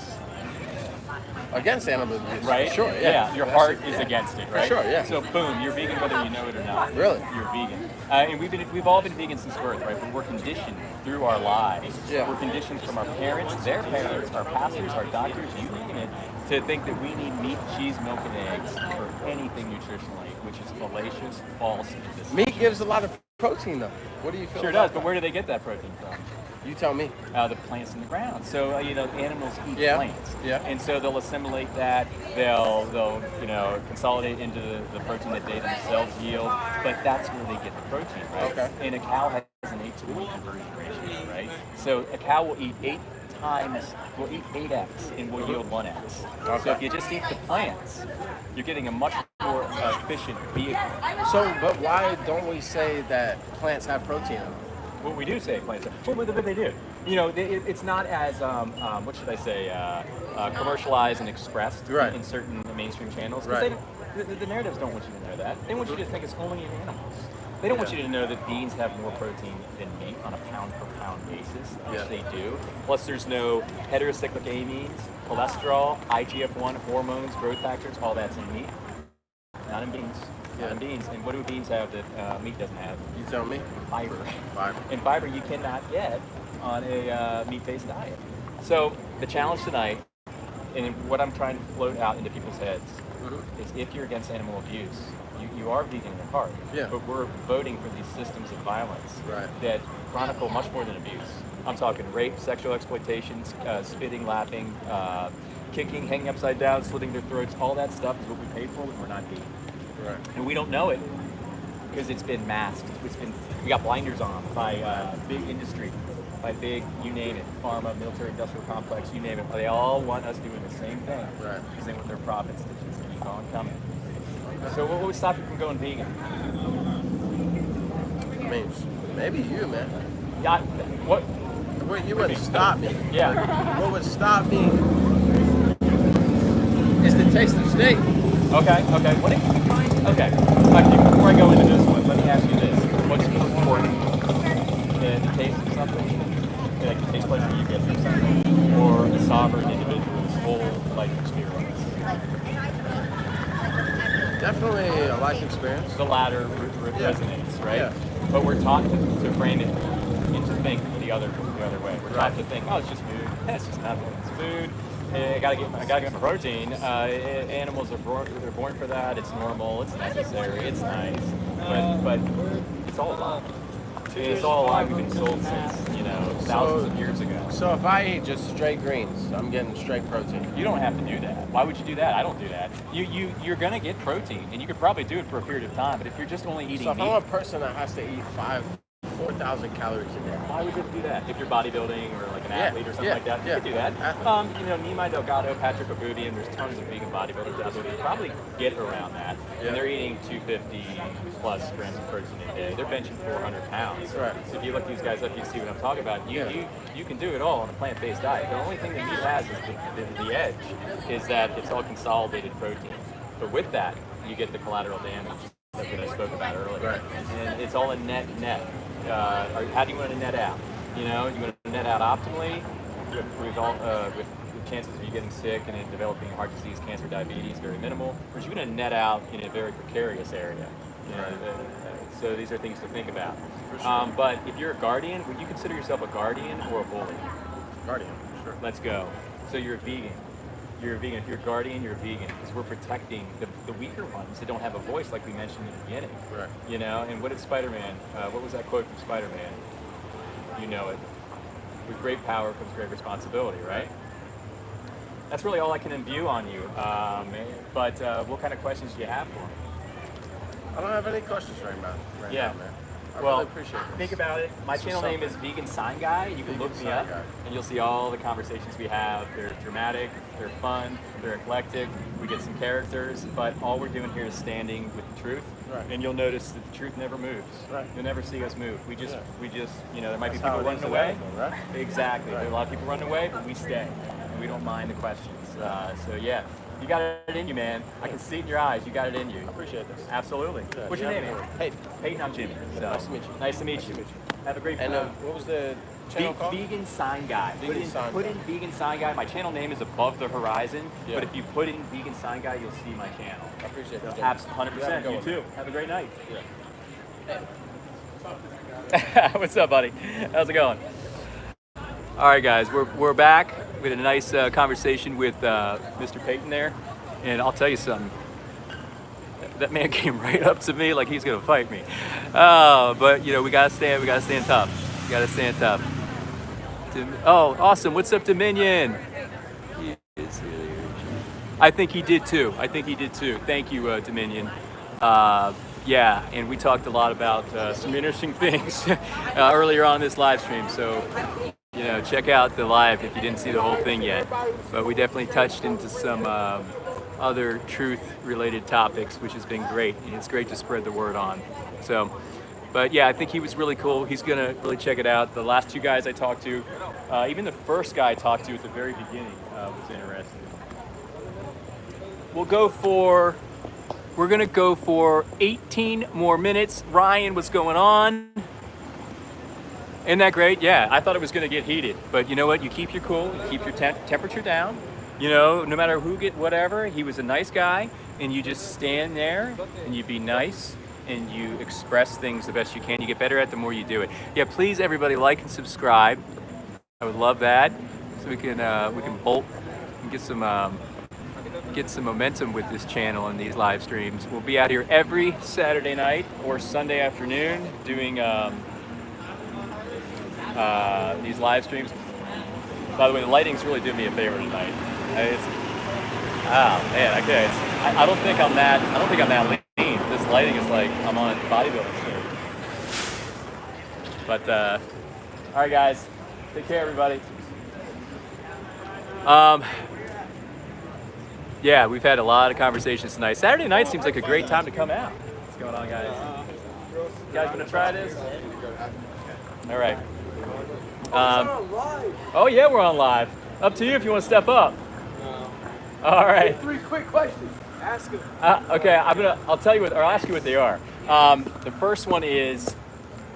Against animal abuse. Right? For sure, Yeah, your heart is against it, right? For sure, yeah. So boom, you're vegan whether you know it or not. Really? You're vegan. And we've all been vegan since birth, right? But we're conditioned through our lives. Yeah. We're conditioned from our parents, their parents, our pastors, our doctors, you name it, to think that we need meat, cheese, milk, and eggs for anything nutritionally, which is fallacious, false, and deceptive. Meat gives a lot of protein, though. What do you feel? Sure does, but where do they get that protein from? You tell me. The plants in the ground. So animals eat plants. Yeah. And so they'll assimilate that. They'll consolidate into the protein that they themselves yield. But that's where they get the protein, right? Okay. And a cow has an 8 to 1 conversion ratio, right? So a cow will eat 8x and will yield 1x. Okay. So if you just eat the plants, you're getting a much more efficient vehicle. So, but why don't we say that plants have protein in them? Well, we do say plants. Well, but they do. It's not as what should I say, commercialized and expressed in certain mainstream channels. Right. The narratives don't want you to know that. They want you to think it's only in animals. They don't want you to know that beans have more protein than meat on a pound-per-pound basis, which they do. Plus, there's no heterocyclic amines, cholesterol, IGF-1, hormones, growth factors. All that's in meat, not in beans. Not in beans. And what do beans have that meat doesn't have? You tell me. Fiber. Fiber. And fiber you cannot get on a meat-based diet. So the challenge tonight, and what I'm trying to float out into people's heads, is if you're against animal abuse, you are vegan in heart. Yeah. But we're voting for these systems of violence that chronicle much more than abuse. I'm talking rape, sexual exploitations, spitting, laughing, kicking, hanging upside down, slitting their throats. All that stuff is what we paid for when we're not vegan. Right. And we don't know it because it's been masked. We got blinders on by big industry, by big, you name it, pharma, military, industrial complex, you name it. They all want us doing the same thing because they want their profits to just keep on coming. So what would stop you from going vegan? I mean, maybe you, man. Yeah. What? Well, you wouldn't stop me. Yeah. What would stop me is the taste of steak. Okay. Okay. Actually, before I go into this one, let me ask you this. What's more important? The taste of something, like the taste pleasure you get from something, or a sovereign individual's whole life experience? Definitely a life experience. The latter resonates, right? Yeah. But we're taught to frame it and to think the other way. We're taught to think, oh, it's just food. It's just nothing. It's food. I gotta get my protein. Animals they're born for that. It's normal. It's necessary. It's nice. But it's all a lie. It's all a lie. We've been sold since thousands of years ago. So if I eat just straight greens, I'm getting straight protein. You don't have to do that. Why would you do that? I don't do that. You're gonna get protein, and you could probably do it for a period of time. But if you're just only eating so if meat, I'm a person that has to eat 4,000 calories a day. Why would you do that? If you're bodybuilding or like an athlete or something like that, you could do that. Athlete. Nimai Delgado, Patrick Abubian, there's tons of vegan bodybuilders out there that probably get around that. Yeah. And they're eating 250 plus grams of protein a day. They're benching 400 pounds. Right. So if you look these guys up, you see what I'm talking about. You can do it all on a plant-based diet. The only thing that meat has is the edge is that it's all consolidated protein. But with that, you get the collateral damage that I spoke about earlier. Right. And it's all a net. How do you want to net out? You know, you want to net out optimally with chances of you getting sick and then developing heart disease, cancer, diabetes, very minimal. Or you're going to net out in a very precarious area. You know, so these are things to think about. Sure. But if you're a guardian, would you consider yourself a guardian or a bully? Guardian, sure. Let's go. So you're a vegan. You're a vegan. If you're a guardian, you're a vegan because we're protecting the weaker ones that don't have a voice, like we mentioned in the beginning. Right. You know, and what did Spider-Man? What was that quote from Spider-Man? You know it. With great power comes great responsibility, right? That's really all I can imbue on you. But what kind of questions do you have for me? I don't have any questions right now, man. I really appreciate it. Think about it. My channel name is Vegan Sign Guy. You can look me up, and you'll see all the conversations we have. They're dramatic, they're fun, they're eclectic. We get some characters, but all we're doing here is standing with the truth. Right. And you'll notice that the truth never moves. Right. You'll never see us move. We just, you know, there might That's be people how it running is in away. everything, right? Exactly. Right. There are a lot of people running away, but we stay, and we don't mind the questions. So yeah. You got it in you, man. I can see it in your eyes. You got it in you. I appreciate this. Absolutely. Yeah, What's your name, man? Peyton. Peyton, I'm Jimmy. So, Nice to meet you. Nice to meet you. Have a great And what was the channel called? Vegan Sign Guy. Vegan Sign put Guy. in Vegan Sign Guy. My channel name is Above the Horizon, Yeah. but if you put in Vegan Sign Guy, you'll see my channel. I appreciate it. Absolutely, 100%. You You too. Have a great night. Yeah. What's up, buddy? How's it going? All right, guys, we're back. We had a nice conversation with Mr. Peyton there, and I'll tell you something. That man came right up to me like he's gonna fight me. But you know, we gotta stand tough. We gotta stand tough. Oh, awesome! What's up, Dominion? I think he did too. Thank you, Dominion. Yeah, and we talked a lot about some interesting things earlier on this live stream. So, you know, check out the live if you didn't see the whole thing yet. But we definitely touched into some other truth-related topics, which has been great. And it's great to spread the word on. So, but yeah, I think he was really cool. He's gonna really check it out. The last two guys I talked to, even the first guy I talked to at the very beginning was interested. We're gonna go for 18 more minutes. Ryan, what's going on? Isn't that great? Yeah, I thought it was gonna get heated, but you know what? You keep your cool, you keep your temperature down. You know, no matter who get whatever, he was a nice guy, and you just stand there and you be nice and you express things the best you can. You get better at it the more you do it. Yeah, please everybody like and subscribe. I would love that, so we can bolt and get some momentum with this channel and these live streams. We'll be out here every Saturday night or Sunday afternoon doing these live streams. By the way, the lighting's really doing me a favor tonight. Oh man, okay. I don't think I'm that lean. This lighting is like I'm on a bodybuilding stage. But all right, guys, take care, everybody. Yeah, we've had a lot of conversations tonight. Saturday night seems like a great time to come out. What's going on, guys? You guys gonna try this? All right. Oh yeah, we're on live. Up to you if you want to step up. All right. 3 quick questions. Ask them. Okay, I'll tell you I'll ask you what they are. The first one is,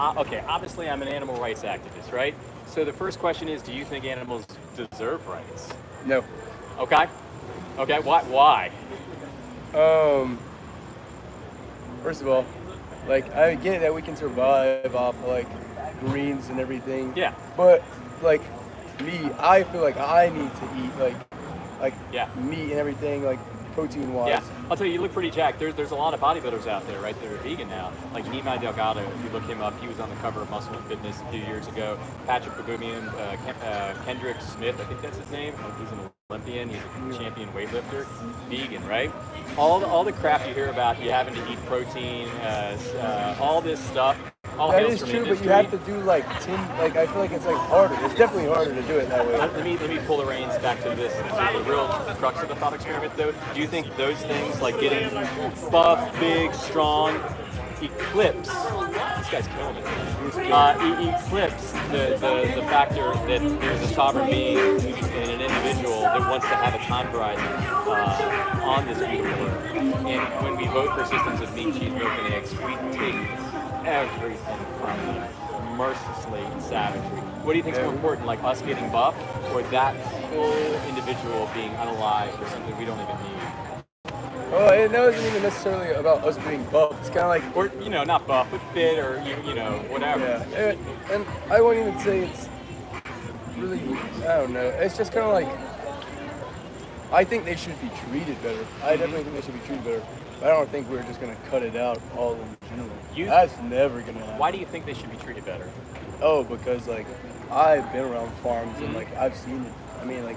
okay, obviously I'm an animal rights activist, right? So the first question is, do you think animals deserve rights? No. Okay. Okay, why? First of all, like, I get that we can survive off like greens and everything. Yeah. But like me, I feel like I need to eat like Yeah. meat and everything, like protein wise. Yeah, I'll tell you, you look pretty jacked. There's a lot of bodybuilders out there, right, that are vegan now. Like Nima Delgado, if you look him up, he was on the cover of Muscle and Fitness a few years ago. Patrick Bogumian, Kendrick Smith, I think that's his name. He's an Olympian, he's a champion weightlifter. Vegan, right? All the crap you hear about you having to eat protein, all this stuff. All That hails is from true, industry. but you have to do like I feel like it's like harder. It's definitely harder to do it that way. Let me pull the reins back to this. The real crux of the thought experiment, though. Do you think those things, like getting buff, big, strong, eclipse. This guy's killing it. Eclipse the factor that there's a sovereign being and an individual that wants to have a time horizon on this beautiful earth. And when we vote for systems of meat, cheese, milk, and eggs, we take everything from them mercilessly and savagely. What do you think is more important, like us getting buff, or that whole individual being unalive for something we don't even need? Oh, it wasn't even necessarily about us being buff. It's kind of like, or not buff, but fit, or whatever. Yeah, and I wouldn't even say it's really. I don't know. It's just kind of like. I think they should be treated better. I definitely think they should be treated better. But I don't think we're just gonna cut it out all in general. That's never gonna happen. Why do you think they should be treated better? Oh, because like I've been around farms and like I've seen it. I mean, like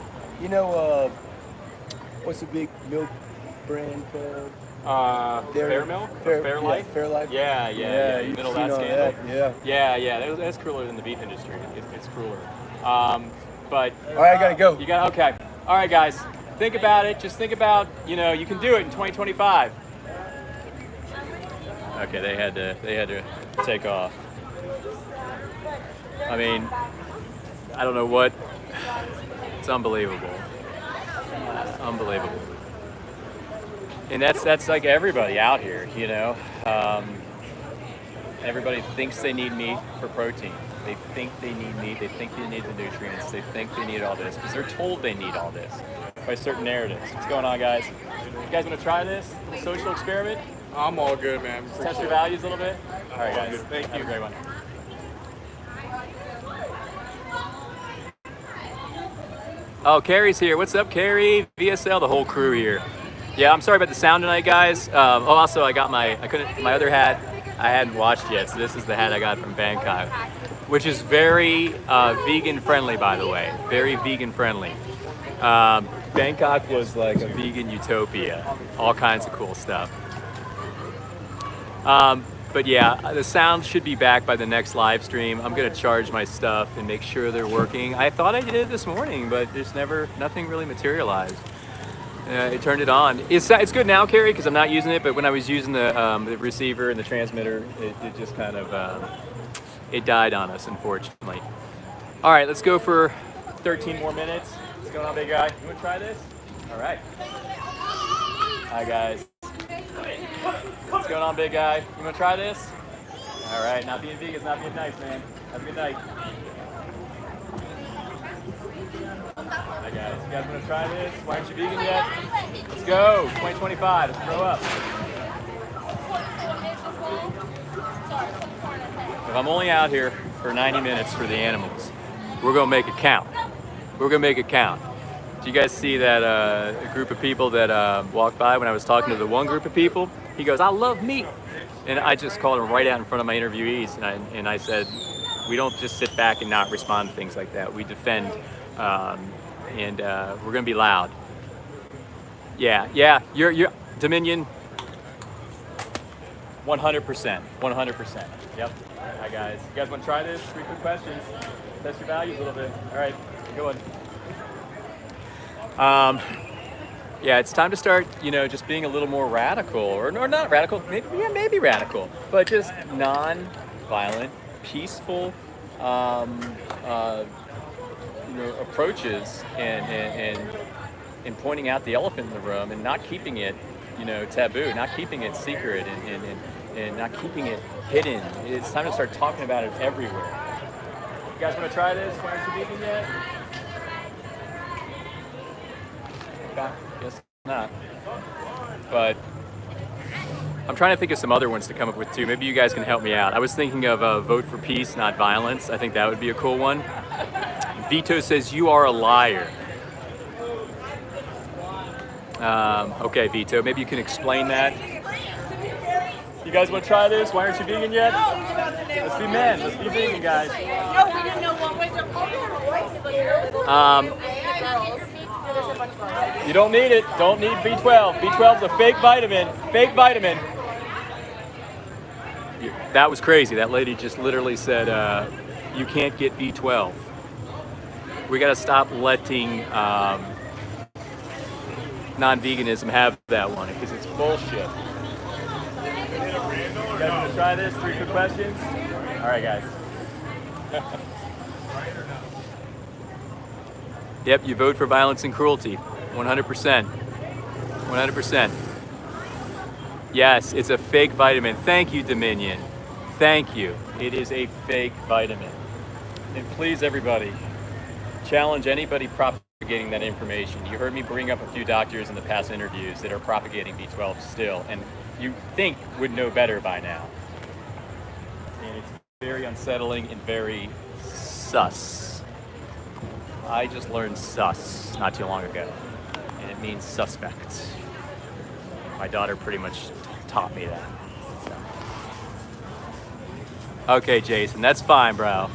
what's the big milk brand called? Fair Milk? Fair Life? Fair Life. Yeah. In the middle of that scandal. Yeah. That's crueler than the beef industry. It's crueler. But all right, I gotta go. You got okay. All right, guys. Think about it. Just think about you can do it in 2025. Okay, they had to take off. I mean, I don't know what. It's unbelievable. Unbelievable. And that's like everybody out here, everybody thinks they need meat for protein. They think they need meat. They think they need the nutrients. They think they need all this because they're told they need all this by certain narratives. What's going on, guys? You guys want to try this social experiment? I'm all good, man. Test your values a little bit. All right, guys. Thank you. Have a great one. Oh, Carrie's here. What's up, Carrie? VSL, the whole crew here. Yeah, I'm sorry about the sound tonight, guys. Also, I got my other hat. I hadn't washed yet, so this is the hat I got from Bangkok, which is very vegan friendly, by the way. Very vegan friendly. Bangkok was like a vegan utopia. All kinds of cool stuff. But yeah, the sound should be back by the next live stream. I'm gonna charge my stuff and make sure they're working. I thought I did it this morning, but there's nothing really materialized. It turned it on. It's good now, Carrie, because I'm not using it. But when I was using the receiver and the transmitter, it just kind of it died on us, unfortunately. All right, let's go for 13 more minutes. What's going on, big guy? You want to try this? All right. Hi, guys. What's going on, big guy? You want to try this? All right. Not being vegan is not being nice, man. Have a good night. Hi, guys. You guys want to try this? Why aren't you vegan yet? Let's go. 2025. Let's grow up. If I'm only out here for 90 minutes for the animals, we're going to make it count. We're going to make it count. Did you guys see that group of people that walked by when I was talking to the one group of people? He goes, I love meat. And I just called him right out in front of my interviewees. And I said, we don't just sit back and not respond to things like that. We defend. And we're going to be loud. Yeah. You're Dominion. 100%. 100%. Yep. Hi, guys. You guys want to try this? 3 quick questions. Test your values a little bit. All right. Good one. Yeah, it's time to start, just being a little more radical, or not radical, maybe radical, but just non-violent, peaceful, approaches and pointing out the elephant in the room and not keeping it, taboo, not keeping it secret and not keeping it hidden. It's time to start talking about it everywhere. You guys want to try this? Why aren't you vegan yet? Okay, guess not. But I'm trying to think of some other ones to come up with too. Maybe you guys can help me out. I was thinking of vote for peace, not violence. I think that would be a cool one. Vito says you are a liar. Okay, Vito, maybe you can explain that. You guys want to try this? Why aren't you vegan yet? Let's be men. Let's be vegan, guys. No, we didn't know what was You don't need it. Don't need B12. B12 is a fake vitamin. Fake vitamin. That was crazy. That lady just literally said, you can't get B12. We got to stop letting non-veganism have that one because it's bullshit. You guys want to try this? 3 quick questions? All right, guys. Yep, you vote for violence and cruelty. 100%. 100%. Yes, it's a fake vitamin. Thank you, Dominion. Thank you. It is a fake vitamin. And please, everybody, challenge anybody propagating that information. You heard me bring up a few doctors in the past interviews that are propagating B12 still, and you think would know better by now. And it's very unsettling and very sus. I just learned sus not too long ago, and it means suspect. My daughter pretty much taught me that. So. Okay, Jason, that's fine, bro.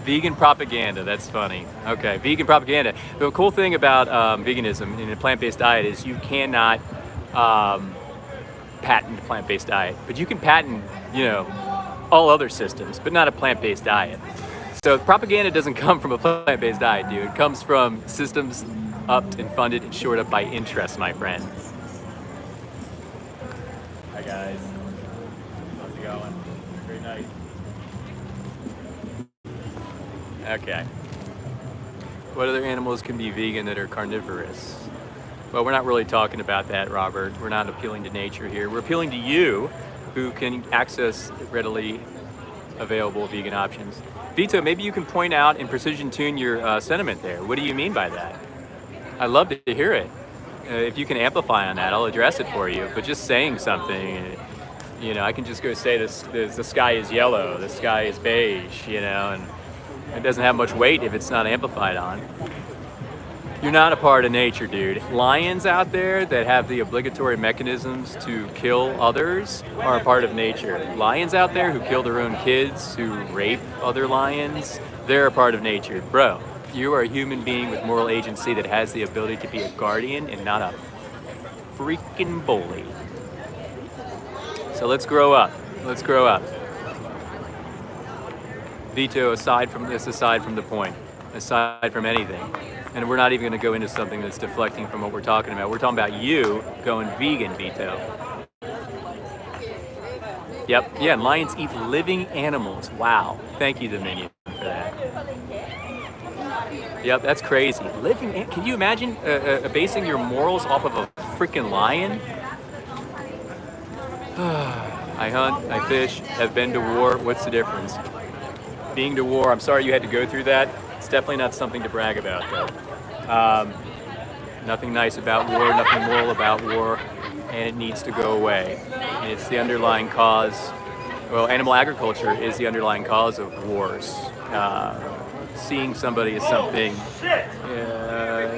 Vegan propaganda, that's funny. Okay, vegan propaganda. The cool thing about veganism in a plant-based diet is you cannot patent a plant-based diet, but you can patent, all other systems, but not a plant-based diet. So propaganda doesn't come from a plant-based diet, dude. It comes from systems upped and funded and shored up by interest, my friend. Hi guys, how's it going? Great night. Okay. What other animals can be vegan that are carnivorous? Well, we're not really talking about that, Robert. We're not appealing to nature here. We're appealing to you, who can access readily available vegan options. Vito, maybe you can point out and precision tune your sentiment there. What do you mean by that? I'd love to hear it. If you can amplify on that, I'll address it for you. But just saying something, I can just go say the sky is yellow, the sky is beige, and it doesn't have much weight if it's not amplified on. You're not a part of nature, dude. Lions out there that have the obligatory mechanisms to kill others are a part of nature. Lions out there who kill their own kids, who rape other lions, they're a part of nature. Bro, you are a human being with moral agency that has the ability to be a guardian and not a freaking bully. So let's grow up. Let's grow up. Vito, aside from the point, aside from anything. And we're not even going to go into something that's deflecting from what we're talking about. We're talking about you going vegan, Vito. Yep, yeah, and lions eat living animals. Wow. Thank you, Dominion, for that. Yep, that's crazy. Can you imagine basing your morals off of a freaking lion? I hunt, I fish, have been to war. What's the difference? Being to war, I'm sorry you had to go through that. It's definitely not something to brag about, though. Nothing nice about war, nothing moral about war, and it needs to go away. And it's the underlying cause. Well, animal agriculture is the underlying cause of wars. Seeing somebody as something,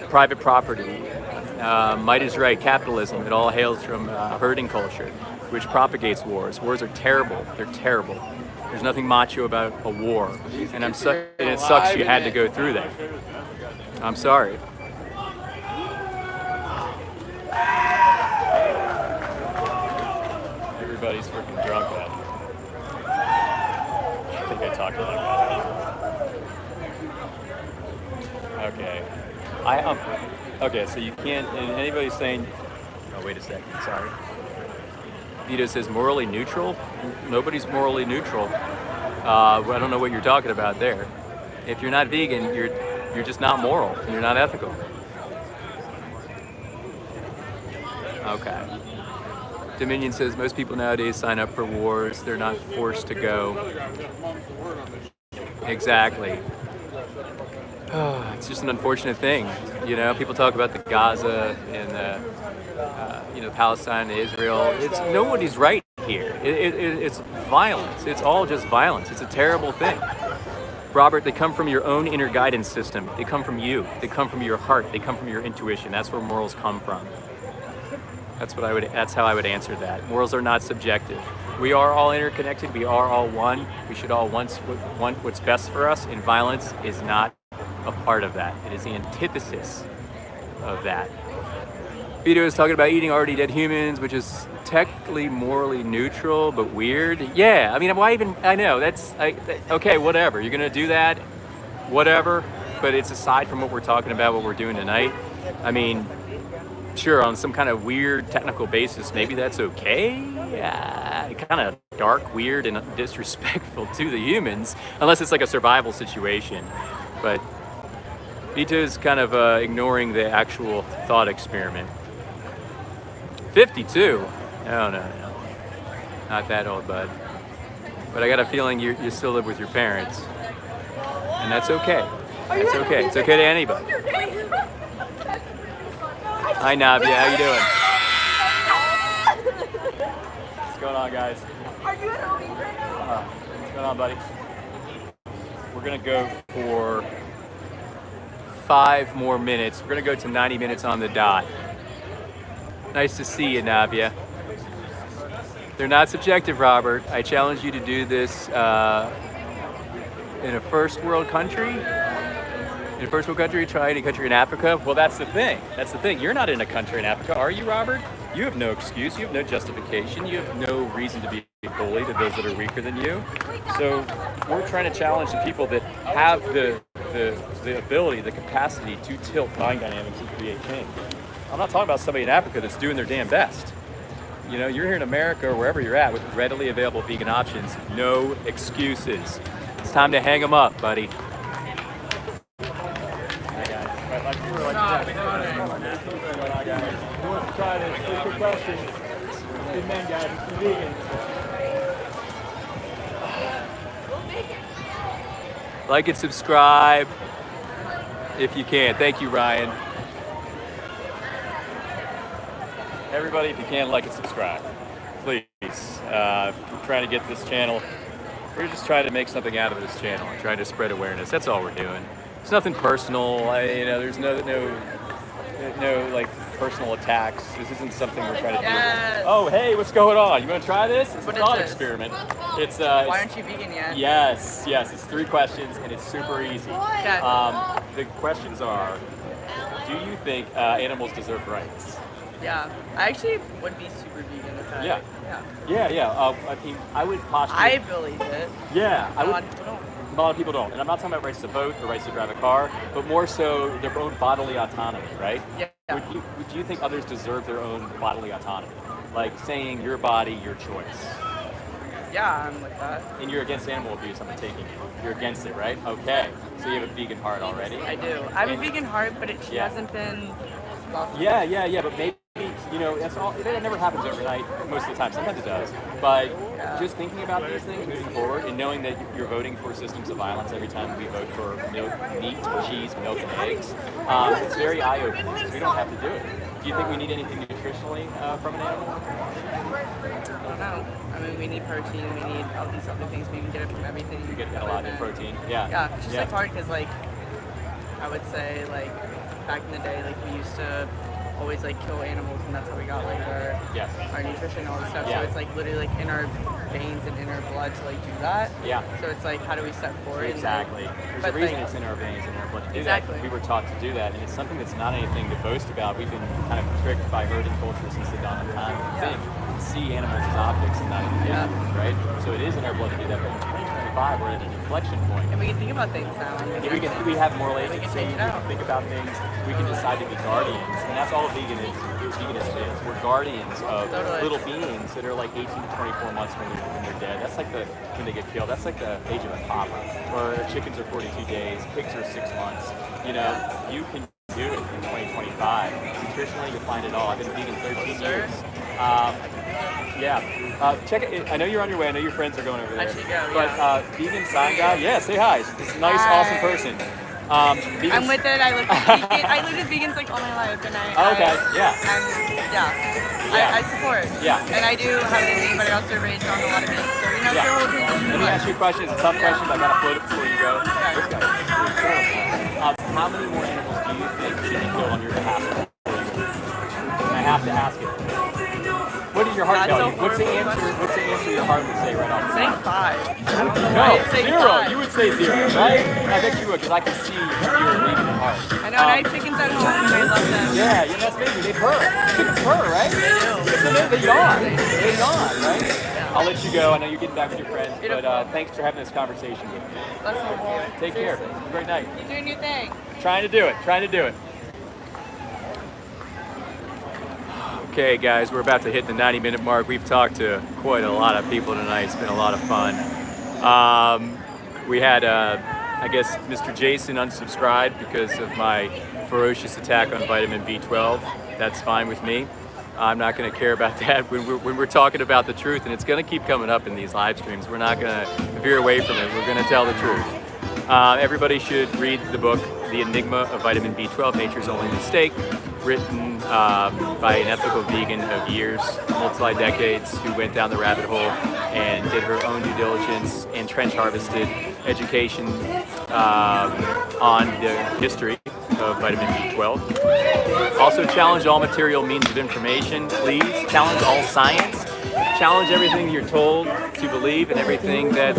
private property. Might is right, capitalism. It all hails from herding culture, which propagates wars. Wars are terrible. They're terrible. There's nothing macho about a war, and it sucks you had to go through that. I'm sorry. Everybody's freaking drunk now. I think I talked to that guy. Okay. Okay, so you can't, and anybody's saying, oh, wait a second, sorry. Vito says morally neutral? Nobody's morally neutral. I don't know what you're talking about there. If you're not vegan, you're just not moral. You're not ethical. Okay. Dominion says most people nowadays sign up for wars. They're not forced to go. Exactly. It's just an unfortunate thing. People talk about the Gaza and Palestine and Israel. It's nobody's right here. It's violence. It's all just violence. It's a terrible thing. Robert, they come from your own inner guidance system. They come from you. They come from your heart. They come from your intuition. That's where morals come from. That's how I would answer that. Morals are not subjective. We are all interconnected. We are all one. We should all want what's best for us, and violence is not a part of that. It is the antithesis of that. Vito is talking about eating already dead humans, which is technically morally neutral, but weird. Yeah, I mean, why even? I know okay, whatever. You're gonna do that, whatever. But it's aside from what we're talking about, what we're doing tonight. I mean, sure, on some kind of weird technical basis, maybe that's okay. Kind of dark, weird, and disrespectful to the humans, unless it's like a survival situation. But Vito's kind of ignoring the actual thought experiment. 52? No, not that old, bud. But I got a feeling you still live with your parents, and that's okay. That's okay. It's okay to anybody. Hi, Navia. How you doing? What's going on, guys? Are you at home right now? What's going on, buddy? We're gonna go for 5 more minutes. We're gonna go to 90 minutes on the dot. Nice to see you, Navia. They're not subjective, Robert. I challenge you to do this in a first world country. In a first world country, try any country in Africa. Well, that's the thing. That's the thing. You're not in a country in Africa, are you, Robert? You have no excuse. You have no justification. You have no reason to be bullied to those that are weaker than you. So we're trying to challenge the people that have the ability, the capacity to tilt mind dynamics and create change. I'm not talking about somebody in Africa that's doing their damn best. You know, you're here in America or wherever you're at with readily available vegan options. No excuses. It's time to hang them up, buddy. Like and subscribe if you can. Thank you, Ryan. Everybody, if you can, like and subscribe, please. We're trying to get this channel. We're just trying to make something out of this channel and trying to spread awareness. That's all we're doing. It's nothing personal. There's no like personal attacks. This isn't something we're trying to do. Oh, hey, what's going on? You want to try this? It's a thought experiment. It's Why aren't you vegan yet? Yes. It's 3 questions and it's super easy. Okay. The questions are: do you think animals deserve rights? Yeah, I actually would be super vegan if I. Yeah. I mean, I would postulate. I believe it. Yeah, A lot of people don't. A lot of people don't, and I'm not talking about rights to vote or rights to drive a car, but more so their own bodily autonomy, right? Yeah. Would you think others deserve their own bodily autonomy, like saying your body, your choice? Yeah, I'm with that. And you're against animal abuse, I'm taking it. You're against it, right? Okay. So you have a vegan heart already. I do. I have a vegan heart, but it hasn't been. Yeah, but maybe, that's all. It never happens overnight most of the time. Sometimes it does. But just thinking about these things moving forward and knowing that you're voting for systems of violence every time we vote for milk, meat, cheese, milk, and eggs, it's very eye-opening because we don't have to do it. Do you think we need anything nutritionally from an animal? I don't know. I mean, we need protein. We need all these other things. We can get it from everything. You get a lot of protein. Yeah. Yeah. It's just like hard because I would say back in the day, we used to always kill animals, and that's how we got our nutrition and all this stuff. Yeah. So it's literally in our veins and in our blood to do that. Yeah. So it's how do we step forward? Exactly. There's a reason it's in our veins and in our blood to do that. We were taught to do that, and it's something that's not anything to boast about. We've been kind of tricked by herding culture since the dawn of time. See animals as objects and not individuals, right? So it is in our blood to do that. But in 2025, we're at an inflection point. And we can think about things now. We have moral agency. We can change it out. Think about things. We can decide to be guardians, and that's all veganism is. We're guardians of little beings that are 18 to 24 months when they're dead. That's when they get killed. That's the age of a copper. Or chickens are 42 days. Pigs are 6 months. You can do it in 2025. Nutritionally, you'll find it all. I've been vegan 13 years. Check it. I know you're on your way. I know your friends are going over there. I should go, But vegan sign guy, say hi. It's a nice, awesome person. I'm with it. I lived with vegans all my life, and I support. Yeah. And I do have an eating, but I also raised on a lot of meat. So Let me ask you a question. It's a tough question, but I gotta float it before you go. This guy is horrible. How many more animals do you think should be killed on your behalf? I have to ask it. What does your heart tell you? What's the answer your heart would say right off the bat? Saying 5. No, 0. You would say 0, right? I bet you would, because I can see your leaving heart. I know, and I have chickens at home, and I love them. Yeah, that's amazing. They purr. Chickens purr, right? They yawn. They yawn, right? Yeah. I'll let you go. I know you're getting back with your friends, but thanks for having this conversation with me. Take care. Have a great night. You're doing your thing. Trying to do it. Okay, guys, we're about to hit the 90-minute mark. We've talked to quite a lot of people tonight. It's been a lot of fun. We had, I guess, Mr. Jason unsubscribed because of my ferocious attack on vitamin B12. That's fine with me. I'm not going to care about that when we're talking about the truth, and it's going to keep coming up in these live streams. We're not going to veer away from it. We're going to tell the truth. Everybody should read the book, The Enigma of Vitamin B12, Nature's Only Mistake, written by an ethical vegan of years, multi-decades, who went down the rabbit hole and did her own due diligence and trench harvested education on the history of vitamin B12. Also challenge all material means of information, please. Challenge all science. Challenge everything you're told to believe and everything that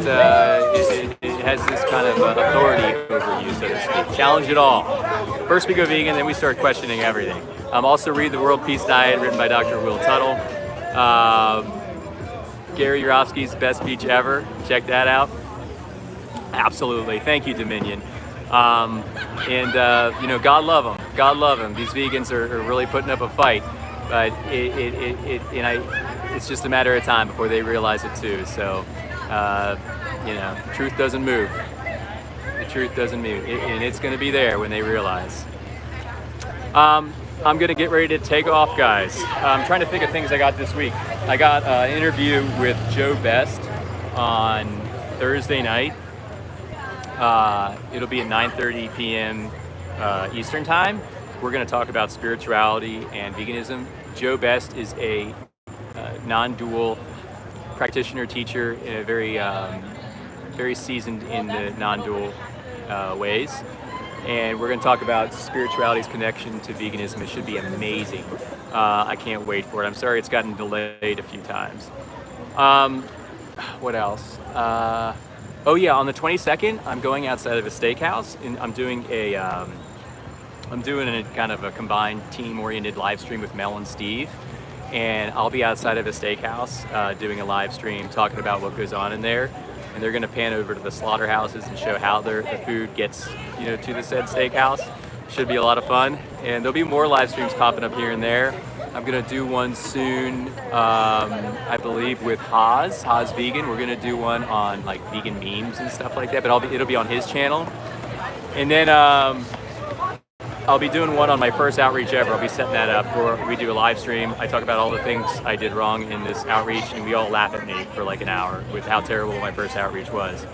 it has this kind of authority over you, so to speak. Challenge it all. First we go vegan, then we start questioning everything. Also read The World Peace Diet, written by Dr. Will Tuttle. Gary Yourofsky's Best Speech Ever. Check that out. Absolutely. Thank you, Dominion. You know, God love them. God love them. These vegans are really putting up a fight, but it's just a matter of time before they realize it too. So, you know, truth doesn't move. The truth doesn't move, and it's going to be there when they realize. I'm going to get ready to take off, guys. I'm trying to think of things I got this week. I got an interview with Joe Best on Thursday night. It'll be at 9:30 p.m. Eastern Time. We're going to talk about spirituality and veganism. Joe Best is a non-dual practitioner, teacher, very seasoned in the non-dual ways. And we're going to talk about spirituality's connection to veganism. It should be amazing. I can't wait for it. I'm sorry it's gotten delayed a few times. What else? Oh yeah, on the 22nd, I'm going outside of a steakhouse, and I'm doing a kind of a combined team-oriented live stream with Mel and Steve. And I'll be outside of a steakhouse doing a live stream talking about what goes on in there. And they're going to pan over to the slaughterhouses and show how the food gets, you know, to the said steakhouse. Should be a lot of fun. And there'll be more live streams popping up here and there. I'm going to do one soon, I believe, with Haas Vegan. We're going to do one on like vegan memes and stuff like that, but it'll be on his channel. And then I'll be doing one on my first outreach ever. I'll be setting that up where we do a live stream. I talk about all the things I did wrong in this outreach, and we all laugh at me for like an hour with how terrible my first outreach was.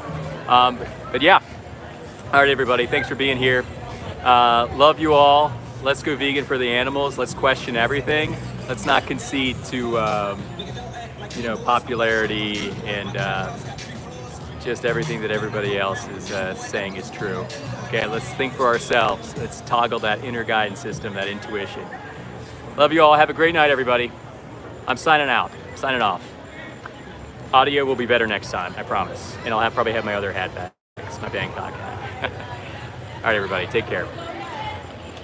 But yeah, all right, everybody, thanks for being here. Love you all. Let's go vegan for the animals. Let's question everything. Let's not concede to, you know, popularity and just everything that everybody else is saying is true. Okay, let's think for ourselves. Let's toggle that inner guidance system, that intuition. Love you all. Have a great night, everybody. I'm signing out. Signing off. Audio will be better next time, I promise. And I'll probably have my other hat back. It's my Bangkok hat. All right, everybody. Take care.